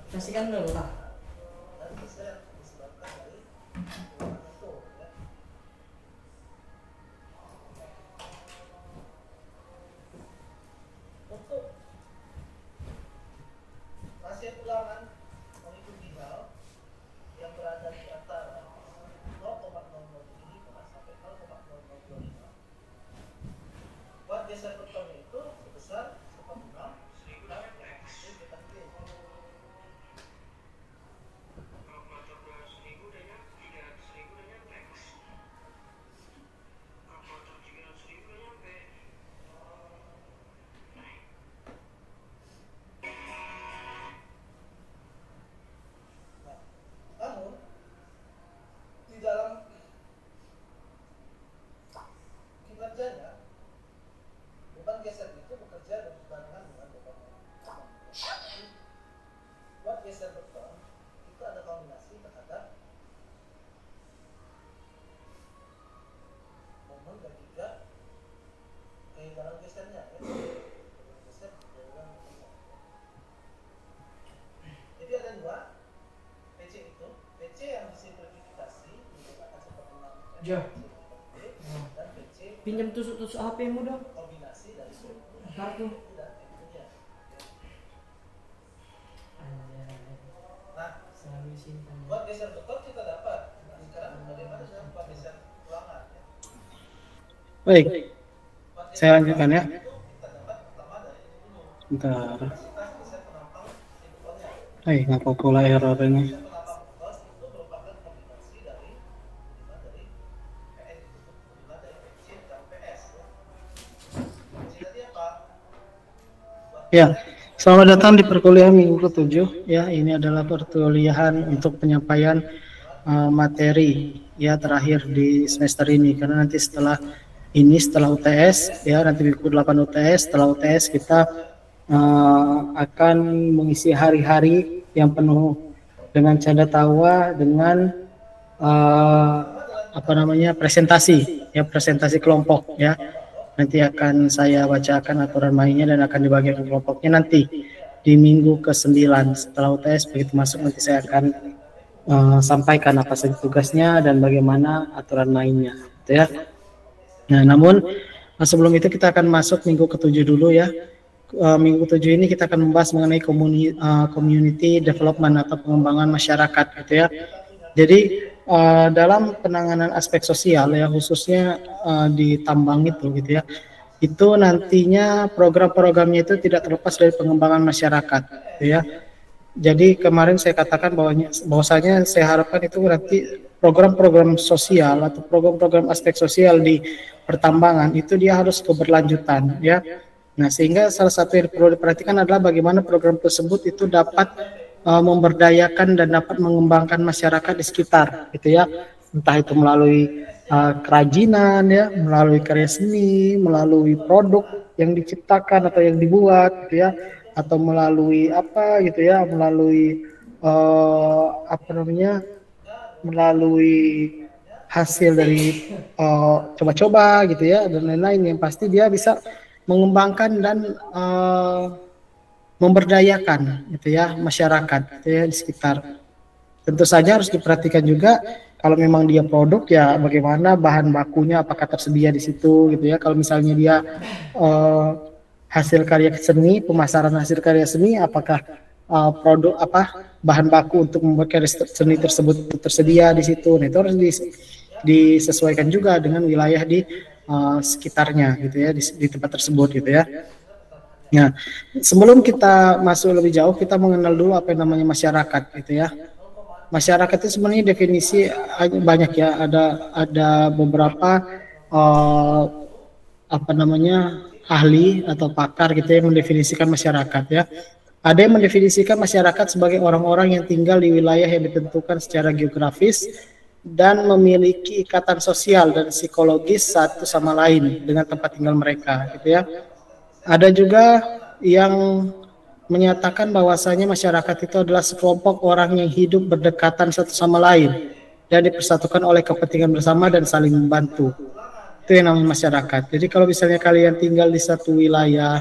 Kasihkan dulu lah. Rasio ulangan molekul ginjal yang berada di antara 0,007 sampai 0,025 buat geser betonnya itu sebesar 1,6 beta G. Namun di dalam kinerjanya beban geser itu bekerja berbarengan dengan beban beton. Buat geser beton itu ada kombinasi terhadap momen dan juga dalam gesernya ya. Geser dalam beton. Jadi ada dua PC itu, PC yang disimplifikasi menggunakan seperti Ja. dan PC Pinjam tusuk-tusuk HP-mu dong. kombinasi dari Kartu. dan itunya. Nah, Selalu simpan. buat geser beton kita dapat. Nah, sekarang bagaimana dengan buat geser ulangan ya? Baik, Buat geser saya lanjutkan ya. itu kita dapat pertama dari ini dulu. Bentar. Kapasitas geser penampang si betonnya. Ngapa pula error ini? Geser penampang beton itu merupakan kombinasi dari PN itu dari PC dan PS ya. PC tadi apa? Ya, selamat datang di perkuliahan minggu ke-7 ya. Ini adalah perkuliahan untuk penyampaian materi ya terakhir di semester ini, karena nanti setelah UTS ya, nanti minggu 8 UTS. Setelah UTS kita akan mengisi hari-hari yang penuh dengan canda tawa, dengan presentasi kelompok ya. Nanti akan saya bacakan aturan mainnya dan akan dibagikan kelompoknya nanti di minggu ke-9 setelah UTS. Begitu masuk nanti saya akan sampaikan apa saja tugasnya dan bagaimana aturan mainnya gitu ya. Nah, namun sebelum itu kita akan masuk minggu ke-7 dulu ya. Minggu ke-7 ini kita akan membahas mengenai community development atau pengembangan masyarakat gitu ya. Jadi dalam penanganan aspek sosial ya, khususnya di tambang itu gitu ya, itu nantinya program-programnya itu tidak terlepas dari pengembangan masyarakat gitu ya. Jadi kemarin saya katakan bahwasanya saya harapkan itu nanti program-program sosial atau program-program aspek sosial di pertambangan itu dia harus keberlanjutan ya. Nah, sehingga salah satu yang perlu diperhatikan adalah bagaimana program tersebut itu dapat memberdayakan dan dapat mengembangkan masyarakat di sekitar gitu ya. Entah itu melalui kerajinan ya, melalui karya seni, melalui produk yang diciptakan atau yang dibuat gitu ya, atau melalui apa gitu ya, melalui melalui hasil dari coba-coba gitu ya, dan lain-lain, yang pasti dia bisa mengembangkan dan memberdayakan gitu ya masyarakat gitu ya di sekitar. Tentu saja harus diperhatikan juga kalau memang dia produk ya bagaimana bahan bakunya, apakah tersedia di situ gitu ya. Kalau misalnya dia hasil karya seni, pemasaran hasil karya seni, apakah produk bahan baku untuk membuat karya seni tersebut tersedia di situ. Nah, itu harus disesuaikan juga dengan wilayah di sekitarnya gitu ya, di tempat tersebut gitu ya. Nah, sebelum kita masuk lebih jauh, kita mengenal dulu apa yang namanya masyarakat gitu ya. Masyarakat itu sebenarnya definisi banyak ya, ada beberapa ahli atau pakar gitu yang mendefinisikan masyarakat ya. Ada yang mendefinisikan masyarakat sebagai orang-orang yang tinggal di wilayah yang ditentukan secara geografis dan memiliki ikatan sosial dan psikologis satu sama lain dengan tempat tinggal mereka gitu ya. Ada juga yang menyatakan bahwasanya masyarakat itu adalah sekelompok orang yang hidup berdekatan satu sama lain dan dipersatukan oleh kepentingan bersama dan saling membantu. Itu yang namanya masyarakat. Jadi kalau misalnya kalian tinggal di satu wilayah,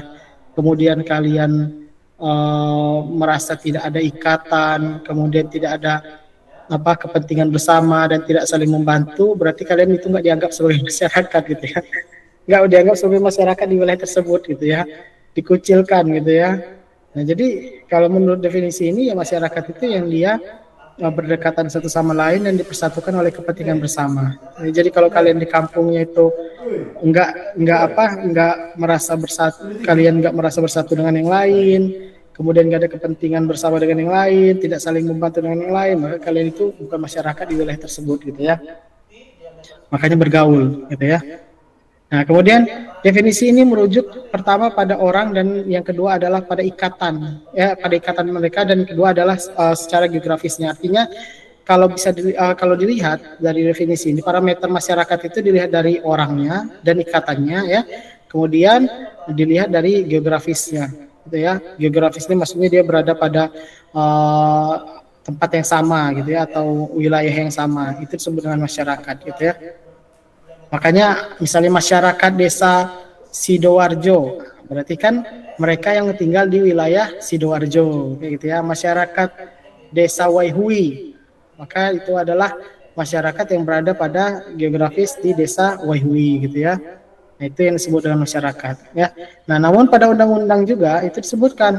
kemudian kalian merasa tidak ada ikatan, kemudian tidak ada kepentingan bersama dan tidak saling membantu, berarti kalian itu nggak dianggap sebagai masyarakat gitu ya. Nggak dianggap sebagai masyarakat di wilayah tersebut gitu ya, dikucilkan gitu ya. Nah jadi kalau menurut definisi ini ya masyarakat itu yang dia berdekatan satu sama lain dan dipersatukan oleh kepentingan bersama. Nah, jadi kalau kalian di kampungnya itu nggak merasa bersatu, kalian nggak merasa bersatu dengan yang lain, kemudian nggak ada kepentingan bersama dengan yang lain, tidak saling membantu dengan yang lain, maka kalian itu bukan masyarakat di wilayah tersebut gitu ya. Makanya bergaul gitu ya. Nah, kemudian definisi ini merujuk pertama pada orang dan yang kedua adalah pada ikatan, ya, pada ikatan mereka, dan kedua adalah secara geografisnya. Artinya kalau dilihat dari definisi ini, parameter masyarakat itu dilihat dari orangnya dan ikatannya, ya. Kemudian dilihat dari geografisnya, gitu ya. Geografisnya maksudnya dia berada pada tempat yang sama, gitu ya, atau wilayah yang sama. Itu disebut dengan masyarakat, gitu ya. Makanya misalnya masyarakat desa Sidoarjo, berarti kan mereka yang tinggal di wilayah Sidoarjo, kayak gitu ya. Masyarakat desa Waihui, maka itu adalah masyarakat yang berada pada geografis di desa Waihui gitu ya. Nah, itu yang disebut dengan masyarakat ya. Nah, namun pada undang-undang juga itu disebutkan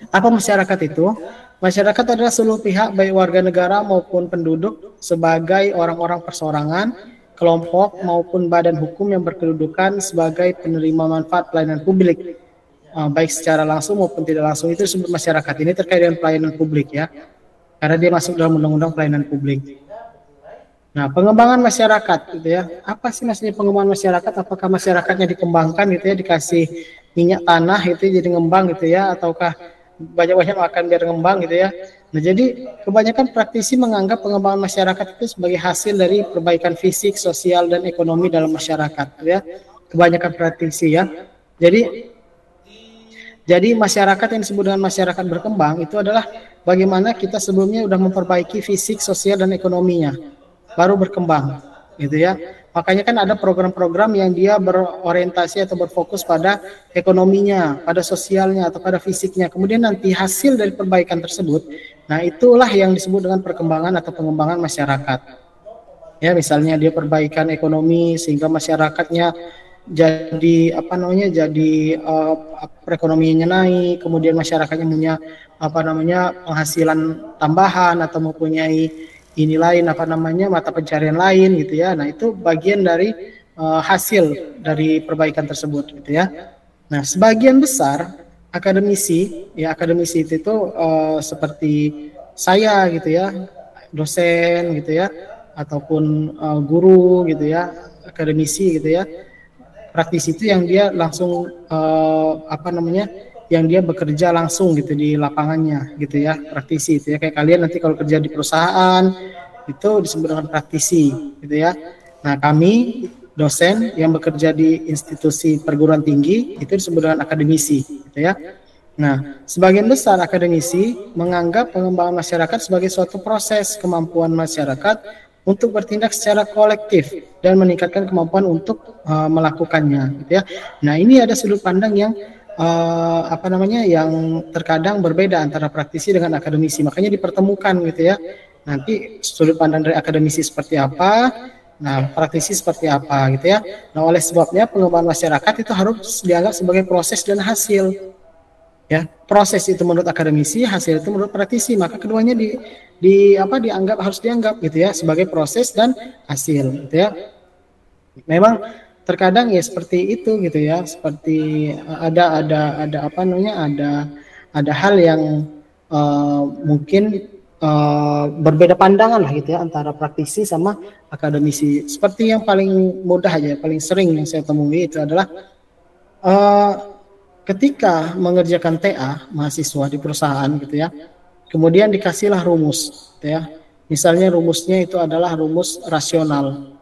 apa masyarakat itu? Masyarakat adalah seluruh pihak baik warga negara maupun penduduk sebagai orang-orang perseorangan, kelompok maupun badan hukum yang berkedudukan sebagai penerima manfaat pelayanan publik, baik secara langsung maupun tidak langsung. Itu disebut masyarakat. Ini terkait dengan pelayanan publik ya, karena dia masuk dalam undang-undang pelayanan publik. Nah, pengembangan masyarakat gitu ya. Apa sih maksudnya pengembangan masyarakat? Apakah masyarakatnya dikembangkan gitu ya, dikasih minyak tanah gitu jadi ngembang gitu ya, ataukah banyak-banyak makan biar ngembang gitu ya. Nah, jadi kebanyakan praktisi menganggap pengembangan masyarakat itu sebagai hasil dari perbaikan fisik, sosial, dan ekonomi dalam masyarakat ya. Kebanyakan praktisi ya. Jadi masyarakat yang disebut dengan masyarakat berkembang itu adalah bagaimana kita sebelumnya sudah memperbaiki fisik, sosial, dan ekonominya, baru berkembang gitu ya. Makanya kan ada program-program yang dia berorientasi atau berfokus pada ekonominya, pada sosialnya, atau pada fisiknya. Kemudian nanti hasil dari perbaikan tersebut, nah itulah yang disebut dengan perkembangan atau pengembangan masyarakat. Ya, misalnya dia perbaikan ekonomi sehingga masyarakatnya jadi perekonomiannya naik, kemudian masyarakatnya punya penghasilan tambahan atau mempunyai mata pencarian lain gitu ya. Nah, itu bagian dari hasil dari perbaikan tersebut gitu ya. Nah, sebagian besar akademisi itu seperti saya gitu ya, dosen gitu ya, ataupun guru gitu ya, akademisi gitu ya. Praktisi itu yang dia langsung yang dia bekerja langsung gitu di lapangannya gitu ya, praktisi itu ya. Kayak kalian nanti kalau kerja di perusahaan itu disebut dengan praktisi gitu ya. Nah, kami dosen yang bekerja di institusi perguruan tinggi itu disebut dengan akademisi gitu ya. Nah, sebagian besar akademisi menganggap pengembangan masyarakat sebagai suatu proses kemampuan masyarakat untuk bertindak secara kolektif dan meningkatkan kemampuan untuk melakukannya gitu ya. Nah, ini ada sudut pandang yang yang terkadang berbeda antara praktisi dengan akademisi. Makanya dipertemukan gitu ya. Nanti sudut pandang dari akademisi seperti apa, nah praktisi seperti apa gitu ya. Nah, oleh sebabnya pengembangan masyarakat itu harus dianggap sebagai proses dan hasil. Ya, proses itu menurut akademisi, hasil itu menurut praktisi. Maka keduanya harus dianggap gitu ya sebagai proses dan hasil gitu ya. Memang terkadang ya seperti itu gitu ya, seperti ada hal yang mungkin berbeda pandangan lah gitu ya antara praktisi sama akademisi. Seperti yang paling mudah aja, paling sering yang saya temui itu adalah ketika mengerjakan TA mahasiswa di perusahaan gitu ya, kemudian dikasihlah rumus gitu ya. Misalnya rumusnya itu adalah rumus rasional,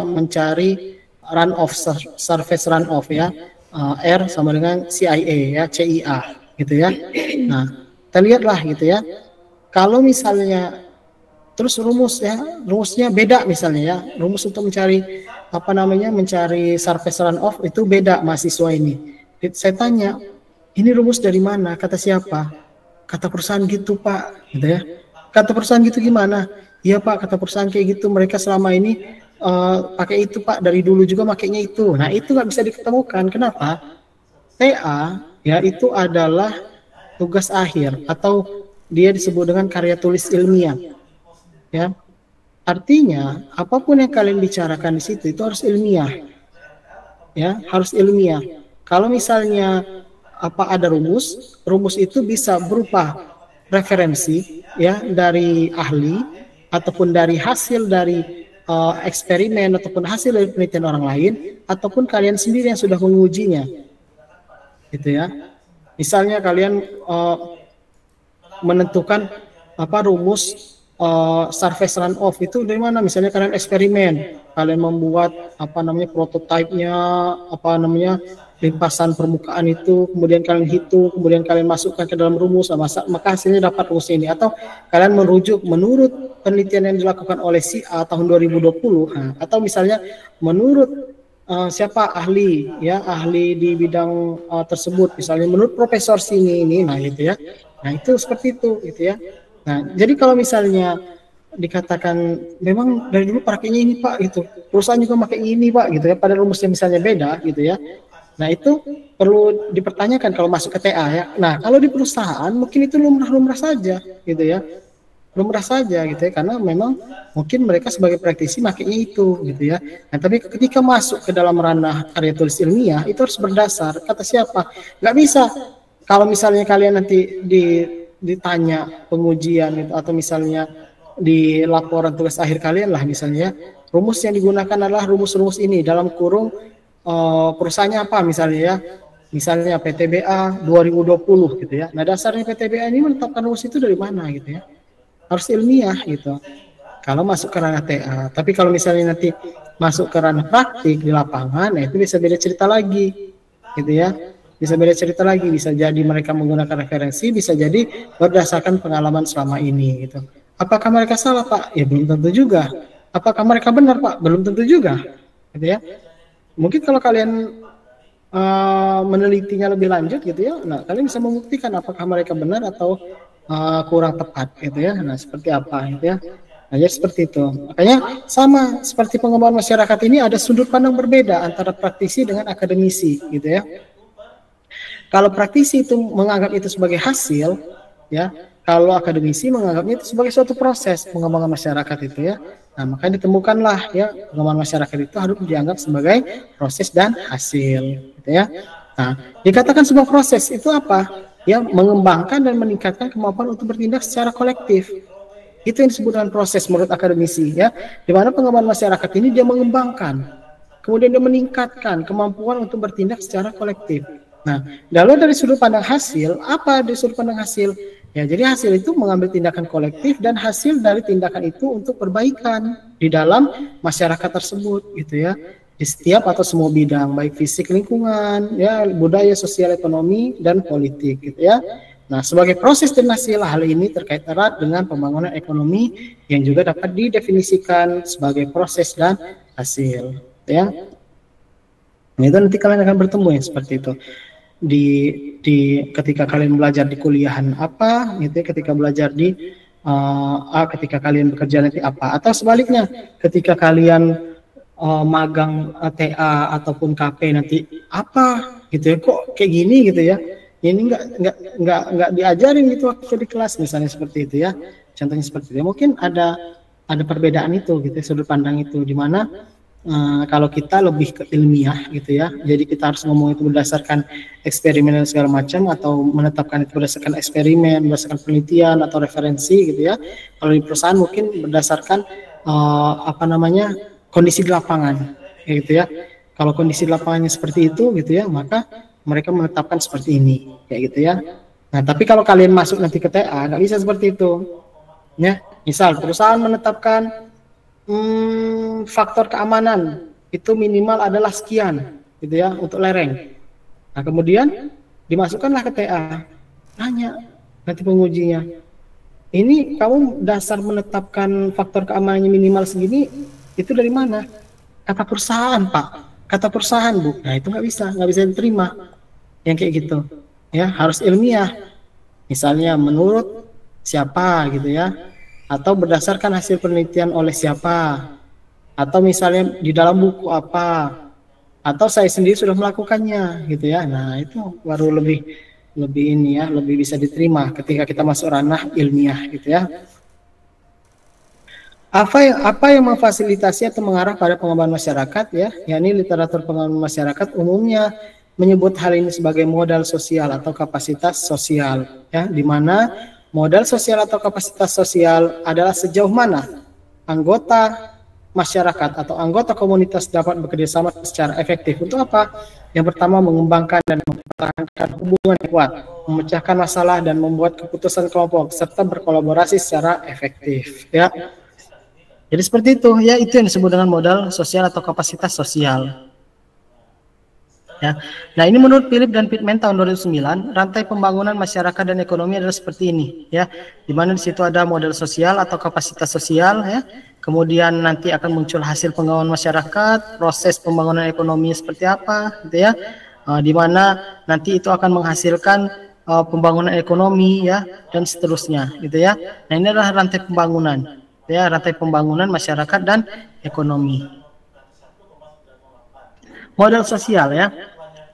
mencari runoff, surface runoff ya, R sama dengan CIA ya, CIA gitu ya. Nah, kita lihatlah gitu ya, kalau misalnya terus rumusnya beda misalnya ya, rumus untuk mencari mencari surface runoff itu beda mahasiswa ini. Saya tanya, ini rumus dari mana? Kata siapa? Kata perusahaan gitu Pak, gitu ya. Kata perusahaan gitu gimana? Iya Pak, kata perusahaan kayak gitu, mereka selama ini pakai itu Pak, dari dulu juga makainya itu. Nah itu nggak bisa diketemukan. Kenapa? TA ya itu adalah tugas akhir atau dia disebut dengan karya tulis ilmiah. Ya, artinya apapun yang kalian bicarakan di situ itu harus ilmiah, ya harus ilmiah. Kalau misalnya ada rumus itu bisa berupa referensi ya dari ahli ataupun dari hasil dari eksperimen ataupun hasil dari penelitian orang lain ataupun kalian sendiri yang sudah mengujinya, gitu ya. Misalnya kalian menentukan rumus surface runoff itu dari mana? Misalnya kalian eksperimen, kalian membuat prototipenya, limpasan permukaan itu, kemudian kalian hitung, kemudian kalian masukkan ke dalam rumus, maka hasilnya dapat rumus ini. Atau kalian merujuk menurut penelitian yang dilakukan oleh si A tahun 2020, atau misalnya menurut siapa ahli di bidang tersebut, misalnya menurut profesor sini ini, nah gitu ya. Nah itu seperti itu, gitu ya. Nah, jadi kalau misalnya dikatakan memang dari dulu pakainya ini Pak gitu, perusahaan juga pakai ini Pak gitu ya, pada rumusnya misalnya beda gitu ya. Nah itu perlu dipertanyakan kalau masuk ke TA ya. Nah kalau di perusahaan mungkin itu lumrah-lumrah saja gitu ya, lumrah saja gitu ya, karena memang mungkin mereka sebagai praktisi makainya itu gitu ya. Nah tapi ketika masuk ke dalam ranah karya tulis ilmiah itu harus berdasar kata siapa. Nggak bisa kalau misalnya kalian nanti ditanya pengujian gitu, atau misalnya di laporan tugas akhir kalian lah misalnya, rumus yang digunakan adalah rumus-rumus ini dalam kurung perusahaannya apa misalnya ya, misalnya PTBA 2020 gitu ya. Nah dasarnya PTBA ini menetapkan rumus itu dari mana gitu ya, harus ilmiah gitu kalau masuk ke ranah TA. Tapi kalau misalnya nanti masuk ke ranah praktik di lapangan, nah itu bisa beda cerita lagi gitu ya. Bisa beda cerita lagi, bisa jadi mereka menggunakan referensi, bisa jadi berdasarkan pengalaman selama ini gitu. Apakah mereka salah Pak? Ya belum tentu juga. Apakah mereka benar Pak? Belum tentu juga, gitu ya. Mungkin kalau kalian menelitinya lebih lanjut gitu ya, nah kalian bisa membuktikan apakah mereka benar atau kurang tepat gitu ya. Nah seperti apa gitu ya. Nah jadi seperti itu. Makanya sama seperti pengembangan masyarakat ini ada sudut pandang berbeda antara praktisi dengan akademisi gitu ya. Kalau praktisi itu menganggap itu sebagai hasil, ya. Kalau akademisi menganggapnya itu sebagai suatu proses pengembangan masyarakat itu ya. Nah, maka ditemukanlah ya pengembangan masyarakat itu harus dianggap sebagai proses dan hasil, gitu ya. Nah, dikatakan sebuah proses itu apa? Ya, mengembangkan dan meningkatkan kemampuan untuk bertindak secara kolektif. Itu yang disebut dengan proses menurut akademisi ya. Di mana pengembangan masyarakat ini dia mengembangkan, kemudian dia meningkatkan kemampuan untuk bertindak secara kolektif. Nah, lalu dari sudut pandang hasil, apa dari sudut pandang hasil? Ya, jadi hasil itu mengambil tindakan kolektif dan hasil dari tindakan itu untuk perbaikan di dalam masyarakat tersebut, gitu ya. Di setiap atau semua bidang, baik fisik, lingkungan, ya, budaya, sosial, ekonomi, dan politik, gitu ya. Nah, sebagai proses dan hasil, hal ini terkait erat dengan pembangunan ekonomi yang juga dapat didefinisikan sebagai proses dan hasil, ya. Nah, itu nanti kalian akan bertemu ya seperti itu. Di ketika kalian belajar di kuliahan apa gitu ya, ketika belajar di ketika kalian bekerja nanti apa, atau sebaliknya ketika kalian magang TA ataupun KP nanti apa gitu ya, kok kayak gini gitu ya, ini nggak diajarin gitu waktu di kelas misalnya seperti itu ya, contohnya seperti itu. Mungkin ada perbedaan itu gitu ya, sudut pandang itu, di mana kalau kita lebih ke ilmiah gitu ya, jadi kita harus ngomong itu berdasarkan eksperimen dan segala macam, atau menetapkan itu berdasarkan eksperimen, berdasarkan penelitian atau referensi gitu ya. Kalau di perusahaan mungkin berdasarkan kondisi di lapangan gitu ya. Kalau kondisi di lapangannya seperti itu gitu ya, maka mereka menetapkan seperti ini kayak gitu ya. Nah tapi kalau kalian masuk nanti ke TA nggak bisa seperti itu ya. Misal perusahaan menetapkan faktor keamanan itu minimal adalah sekian gitu ya untuk lereng. Nah kemudian dimasukkanlah ke TA, nanya nanti pengujinya, ini kamu dasar menetapkan faktor keamanannya minimal segini, itu dari mana? Kata perusahaan, Pak. Kata perusahaan, Bu. Nah, itu nggak bisa diterima. Yang kayak gitu. Ya, harus ilmiah. Misalnya menurut siapa gitu ya. Atau berdasarkan hasil penelitian oleh siapa. Atau misalnya di dalam buku apa. Atau saya sendiri sudah melakukannya gitu ya. Nah, itu baru lebih ini ya, lebih bisa diterima ketika kita masuk ranah ilmiah gitu ya. Apa yang memfasilitasi atau mengarah pada pengembangan masyarakat ya, yakni literatur pengembangan masyarakat umumnya menyebut hal ini sebagai modal sosial atau kapasitas sosial ya, di mana modal sosial atau kapasitas sosial adalah sejauh mana anggota masyarakat atau anggota komunitas dapat bekerjasama secara efektif. Untuk apa? Yang pertama, mengembangkan dan mempertahankan hubungan yang kuat, memecahkan masalah dan membuat keputusan kelompok, serta berkolaborasi secara efektif ya. Jadi seperti itu ya, itu yang disebut dengan modal sosial atau kapasitas sosial. Ya. Nah, ini menurut Philip dan Pittman tahun 2009, rantai pembangunan masyarakat dan ekonomi adalah seperti ini ya. Di mana di situ ada modal sosial atau kapasitas sosial ya. Kemudian nanti akan muncul hasil pembangunan masyarakat, proses pembangunan ekonomi seperti apa gitu ya. Di mana nanti itu akan menghasilkan pembangunan ekonomi ya, dan seterusnya gitu ya. Nah, ini adalah rantai pembangunan ya, rantai pembangunan masyarakat dan ekonomi. Modal sosial ya.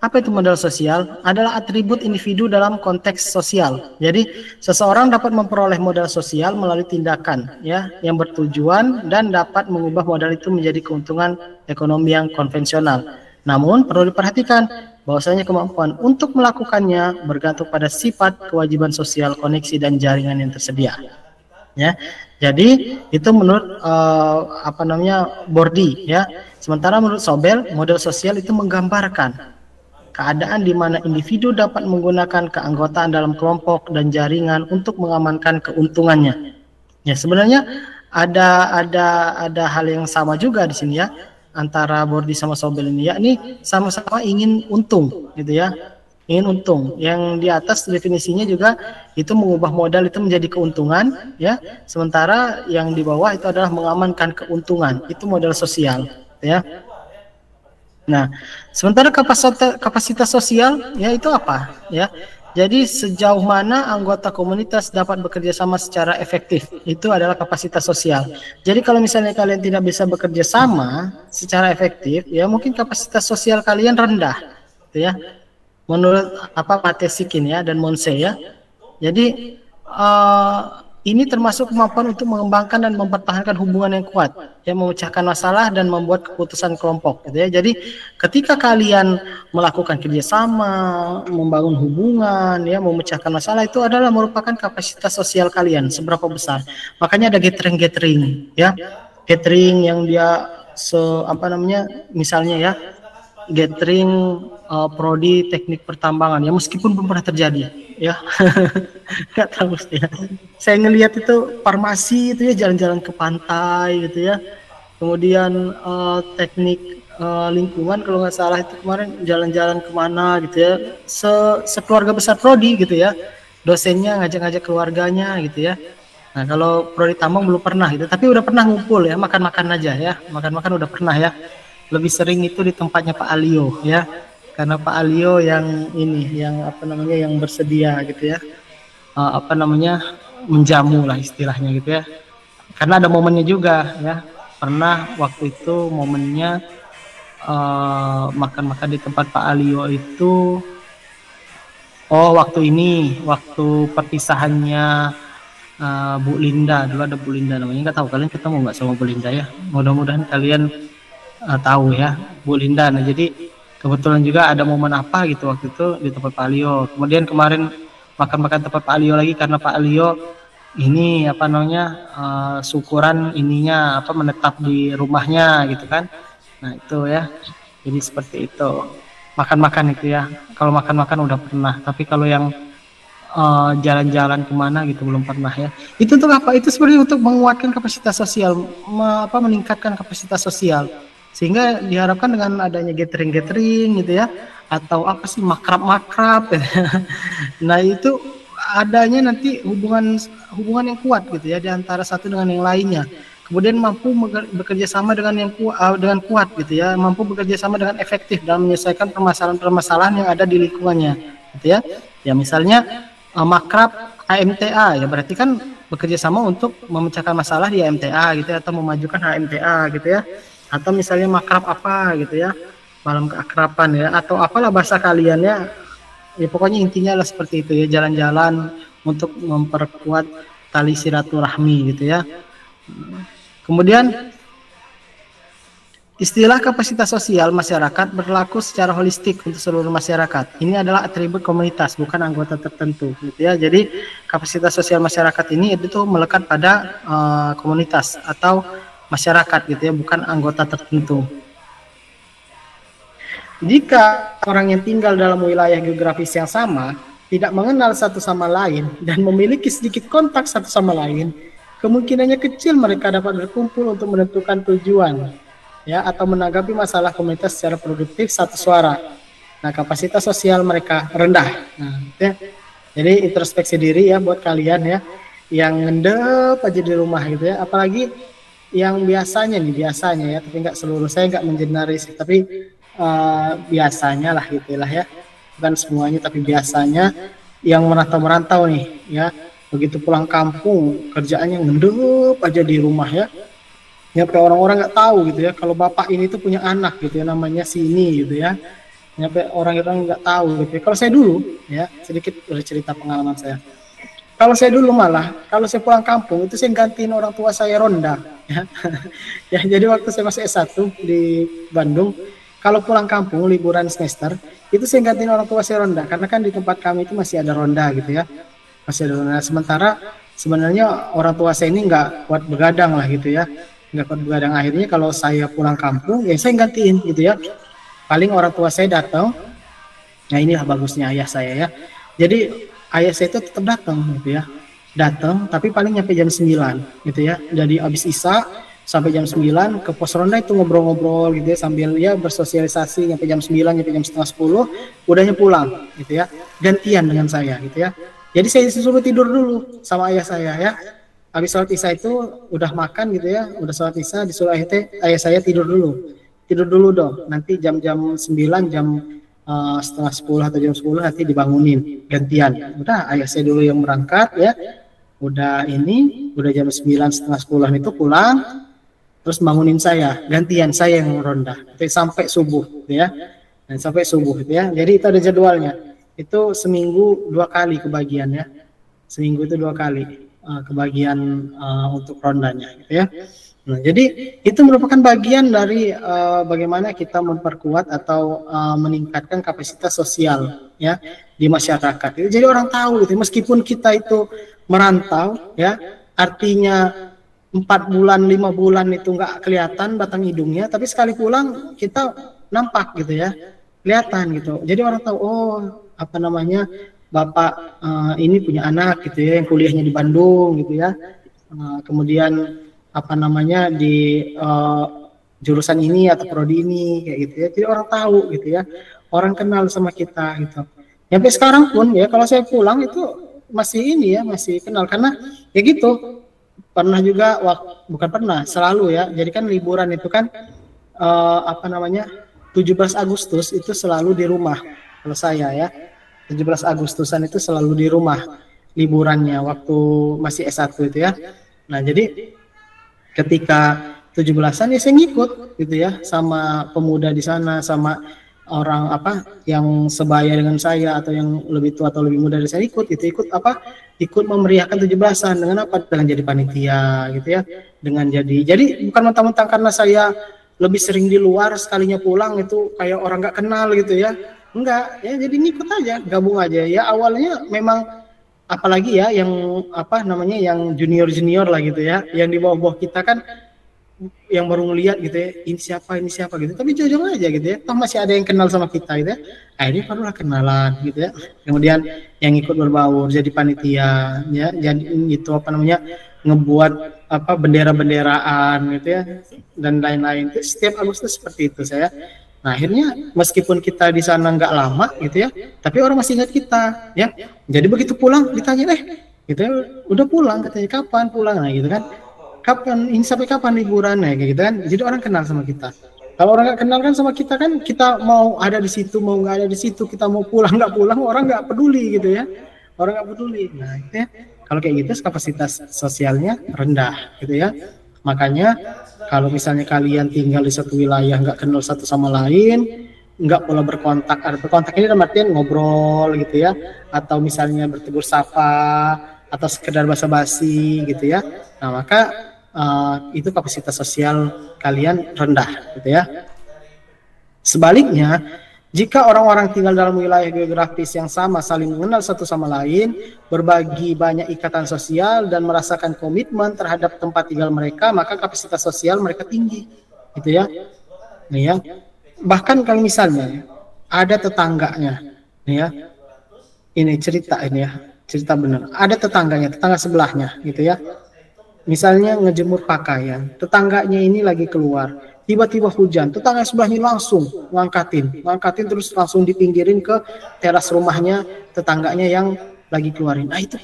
Apa itu modal sosial? Adalah atribut individu dalam konteks sosial. Jadi seseorang dapat memperoleh modal sosial melalui tindakan ya yang bertujuan dan dapat mengubah modal itu menjadi keuntungan ekonomi yang konvensional. Namun perlu diperhatikan bahwasanya kemampuan untuk melakukannya bergantung pada sifat, kewajiban sosial, koneksi dan jaringan yang tersedia. Ya. Jadi itu menurut Bordi ya. Sementara menurut Sobel, model sosial itu menggambarkan keadaan di mana individu dapat menggunakan keanggotaan dalam kelompok dan jaringan untuk mengamankan keuntungannya. Ya, sebenarnya ada hal yang sama juga di sini ya antara Bordi sama Sobel ini, yakni sama-sama ingin untung gitu ya. Ingin untung. Yang di atas definisinya juga itu mengubah modal itu menjadi keuntungan ya. Sementara yang di bawah itu adalah mengamankan keuntungan. Itu modal sosial ya. Nah, sementara kapasitas sosial ya itu apa ya? Jadi sejauh mana anggota komunitas dapat bekerja sama secara efektif, itu adalah kapasitas sosial. Jadi kalau misalnya kalian tidak bisa bekerja sama secara efektif, ya mungkin kapasitas sosial kalian rendah, gitu ya. Menurut Matesikin ya dan Monse ya. Jadi ini termasuk kemampuan untuk mengembangkan dan mempertahankan hubungan yang kuat, yang memecahkan masalah dan membuat keputusan kelompok gitu ya. Jadi ketika kalian melakukan kerjasama, membangun hubungan ya, memecahkan masalah, itu adalah merupakan kapasitas sosial kalian seberapa besar. Makanya ada gathering ya, gathering yang dia misalnya ya, gathering prodi teknik pertambangan ya, meskipun belum pernah terjadi ya. Nggak tahu ya. Saya ngelihat itu farmasi itu ya, jalan-jalan ke pantai gitu ya. Kemudian teknik lingkungan kalau nggak salah itu kemarin jalan-jalan kemana gitu ya, sekeluarga besar prodi gitu ya, dosennya ngajak-ngajak keluarganya gitu ya. Nah kalau prodi tambang belum pernah gitu, tapi udah pernah ngumpul ya, makan-makan aja ya, makan-makan udah pernah ya. Lebih sering itu di tempatnya Pak Alio ya, karena Pak Alio yang ini, yang yang bersedia gitu ya, menjamu lah istilahnya gitu ya. Karena ada momennya juga ya, pernah waktu itu momennya makan-makan di tempat Pak Alio itu, waktu perpisahannya Bu Linda, dulu ada Bu Linda namanya, nggak tahu kalian ketemu nggak sama Bu Linda ya, mudah-mudahan kalian tahu ya Bu Linda. Nah jadi kebetulan juga ada momen apa gitu waktu itu di tempat Pak Alio. Kemudian kemarin makan-makan tempat Pak Alio lagi karena Pak Alio ini syukuran ininya menetap di rumahnya gitu kan. Nah itu ya, jadi seperti itu, makan-makan itu ya. Kalau makan-makan udah pernah, tapi kalau yang jalan-jalan kemana gitu belum pernah ya. Itu untuk apa? Itu sebenarnya untuk menguatkan kapasitas sosial, meningkatkan kapasitas sosial, sehingga diharapkan dengan adanya gathering gitu ya, atau makrab-makrab. Nah itu adanya nanti hubungan yang kuat gitu ya di antara satu dengan yang lainnya. Kemudian mampu bekerja sama dengan kuat gitu ya, mampu bekerja sama dengan efektif dalam menyelesaikan permasalahan-permasalahan yang ada di lingkungannya gitu ya. Ya misalnya makrab HMTA ya berarti kan bekerja sama untuk memecahkan masalah di HMTA gitu ya, atau memajukan HMTA gitu ya. Atau misalnya makrab apa gitu ya, malam keakraban ya, atau apalah bahasa kalian ya. Ya pokoknya intinya lah seperti itu ya, jalan-jalan untuk memperkuat tali silaturahmi gitu ya. Kemudian istilah kapasitas sosial masyarakat berlaku secara holistik untuk seluruh masyarakat. Ini adalah atribut komunitas, bukan anggota tertentu gitu ya. Jadi kapasitas sosial masyarakat ini itu melekat pada komunitas atau masyarakat gitu ya, bukan anggota tertentu. Jika orang yang tinggal dalam wilayah geografis yang sama, tidak mengenal satu sama lain, dan memiliki sedikit kontak satu sama lain, kemungkinannya kecil mereka dapat berkumpul untuk menentukan tujuan, ya, atau menanggapi masalah komunitas secara produktif satu suara. Nah, kapasitas sosial mereka rendah. Nah, ya. Jadi introspeksi diri ya buat kalian ya, yang ngendep aja di rumah gitu ya, apalagi yang biasanya ya, tapi nggak seluruh, saya nggak mengeneralisir, tapi biasanya lah gitulah ya, bukan semuanya tapi biasanya yang merantau nih ya, begitu pulang kampung kerjaannya ngendep aja di rumah ya, nyampe orang-orang nggak tahu gitu ya kalau bapak ini tuh punya anak gitu ya, namanya sini gitu ya, nyampe orang-orang nggak tahu gitu ya. Kalau saya dulu ya, sedikit bercerita pengalaman saya. Kalau saya dulu malah, kalau saya pulang kampung itu saya gantiin orang tua saya ronda ya. Ya jadi waktu saya masih S1 di Bandung, kalau pulang kampung liburan semester itu saya gantiin orang tua saya ronda, karena kan di tempat kami itu masih ada ronda gitu ya, masih ada ronda. Sementara sebenarnya orang tua saya ini nggak kuat begadang lah gitu ya, nggak kuat begadang. Akhirnya kalau saya pulang kampung ya saya gantiin gitu ya, paling orang tua saya datang. Nah inilah bagusnya ayah saya ya, jadi ayah saya itu tetap datang gitu ya, datang tapi paling nyampe jam 9 gitu ya. Jadi abis isya sampai jam 9 ke pos ronda itu ngobrol-ngobrol gitu ya, sambil ya bersosialisasi, nyampe jam 9, nyampe jam setengah 10 udahnya pulang gitu ya, gantian dengan saya gitu ya. Jadi saya disuruh tidur dulu sama ayah saya ya, habis sholat isya itu udah makan gitu ya, udah sholat isya disuruh ayah saya tidur dulu dong, nanti jam-jam 9, jam setengah 10 atau jam 10 nanti dibangunin gantian. Udah ayah saya dulu yang berangkat ya, udah jam 9 setengah 10 itu pulang, terus bangunin saya, gantian saya yang ronda sampai subuh gitu ya, dan sampai subuh gitu ya. Jadi itu ada jadwalnya, itu seminggu 2 kali kebagian ya, seminggu itu 2 kali kebagian untuk rondanya gitu ya. Nah, jadi itu merupakan bagian dari bagaimana kita memperkuat atau meningkatkan kapasitas sosial ya di masyarakat. Jadi orang tahu gitu, meskipun kita itu merantau ya, artinya 4 bulan 5 bulan itu nggak kelihatan batang hidungnya, tapi sekali pulang kita nampak gitu ya, kelihatan gitu. Jadi orang tahu, oh apa namanya, bapak ini punya anak gitu ya, yang kuliahnya di Bandung gitu ya, kemudian apa namanya di jurusan ini atau prodi ini kayak gitu ya. Jadi orang tahu gitu ya, orang kenal sama kita gitu. Sampai sekarang pun ya kalau saya pulang itu masih ini ya, masih kenal, karena ya gitu. Pernah juga, bukan pernah, selalu ya. Jadi kan liburan itu kan apa namanya 17 Agustus itu selalu di rumah. Kalau saya ya 17 Agustusan itu selalu di rumah liburannya waktu masih S1 itu ya. Nah jadi ketika 17-an ya saya ngikut gitu ya sama pemuda di sana, sama orang apa yang sebaya dengan saya atau yang lebih tua atau lebih muda dari saya, ikut ikut memeriahkan 17-an dengan apa, dengan jadi panitia gitu ya, dengan jadi bukan mentang-mentang karena saya lebih sering di luar sekalinya pulang itu kayak orang nggak kenal gitu ya, enggak ya, jadi ngikut aja, gabung aja ya. Awalnya memang apalagi ya yang apa namanya yang junior lah gitu ya, yang di bawah kita kan yang baru ngeliat gitu ya, ini siapa gitu, tapi jujur aja gitu ya, toh masih ada yang kenal sama kita gitu ya, akhirnya barulah kenalan gitu ya. Kemudian yang ikut berbaur jadi panitia ya, jadi itu apa namanya ngebuat apa bendera-benderaan gitu ya dan lain-lain. Itu setiap Agustus seperti itu saya Nah, akhirnya meskipun kita di sana nggak lama gitu ya, tapi orang masih ingat kita ya. Jadi begitu pulang ditanya gitu ya, udah pulang katanya, kapan pulang, nah gitu kan, kapan ini, sampai kapan liburan, kayak gitu kan. Jadi orang kenal sama kita. Kalau orang nggak kenal kan sama kita kan, kita mau ada di situ mau nggak ada di situ, kita mau pulang nggak pulang, orang nggak peduli gitu ya, orang nggak peduli. Nah itu ya, kalau kayak gitu kapasitas sosialnya rendah gitu ya. Makanya kalau misalnya kalian tinggal di satu wilayah nggak kenal satu sama lain, nggak pula berkontak, ada berkontak ini dalam artian ngobrol gitu ya, atau misalnya bertegur sapa atau sekedar basa-basi gitu ya. Nah maka itu kapasitas sosial kalian rendah gitu ya. Sebaliknya, jika orang-orang tinggal dalam wilayah geografis yang sama, saling mengenal satu sama lain, berbagi banyak ikatan sosial dan merasakan komitmen terhadap tempat tinggal mereka, maka kapasitas sosial mereka tinggi, gitu ya. Nih ya. Bahkan kalau misalnya ada tetangganya, nih ya. Ini cerita ini ya, cerita benar. Ada tetangganya, tetangga sebelahnya, gitu ya. Misalnya ngejemur pakaian, tetangganya ini lagi keluar. Tiba-tiba hujan, tetangga sebelahnya langsung ngangkatin terus langsung dipinggirin ke teras rumahnya tetangganya yang lagi keluarin. Nah itu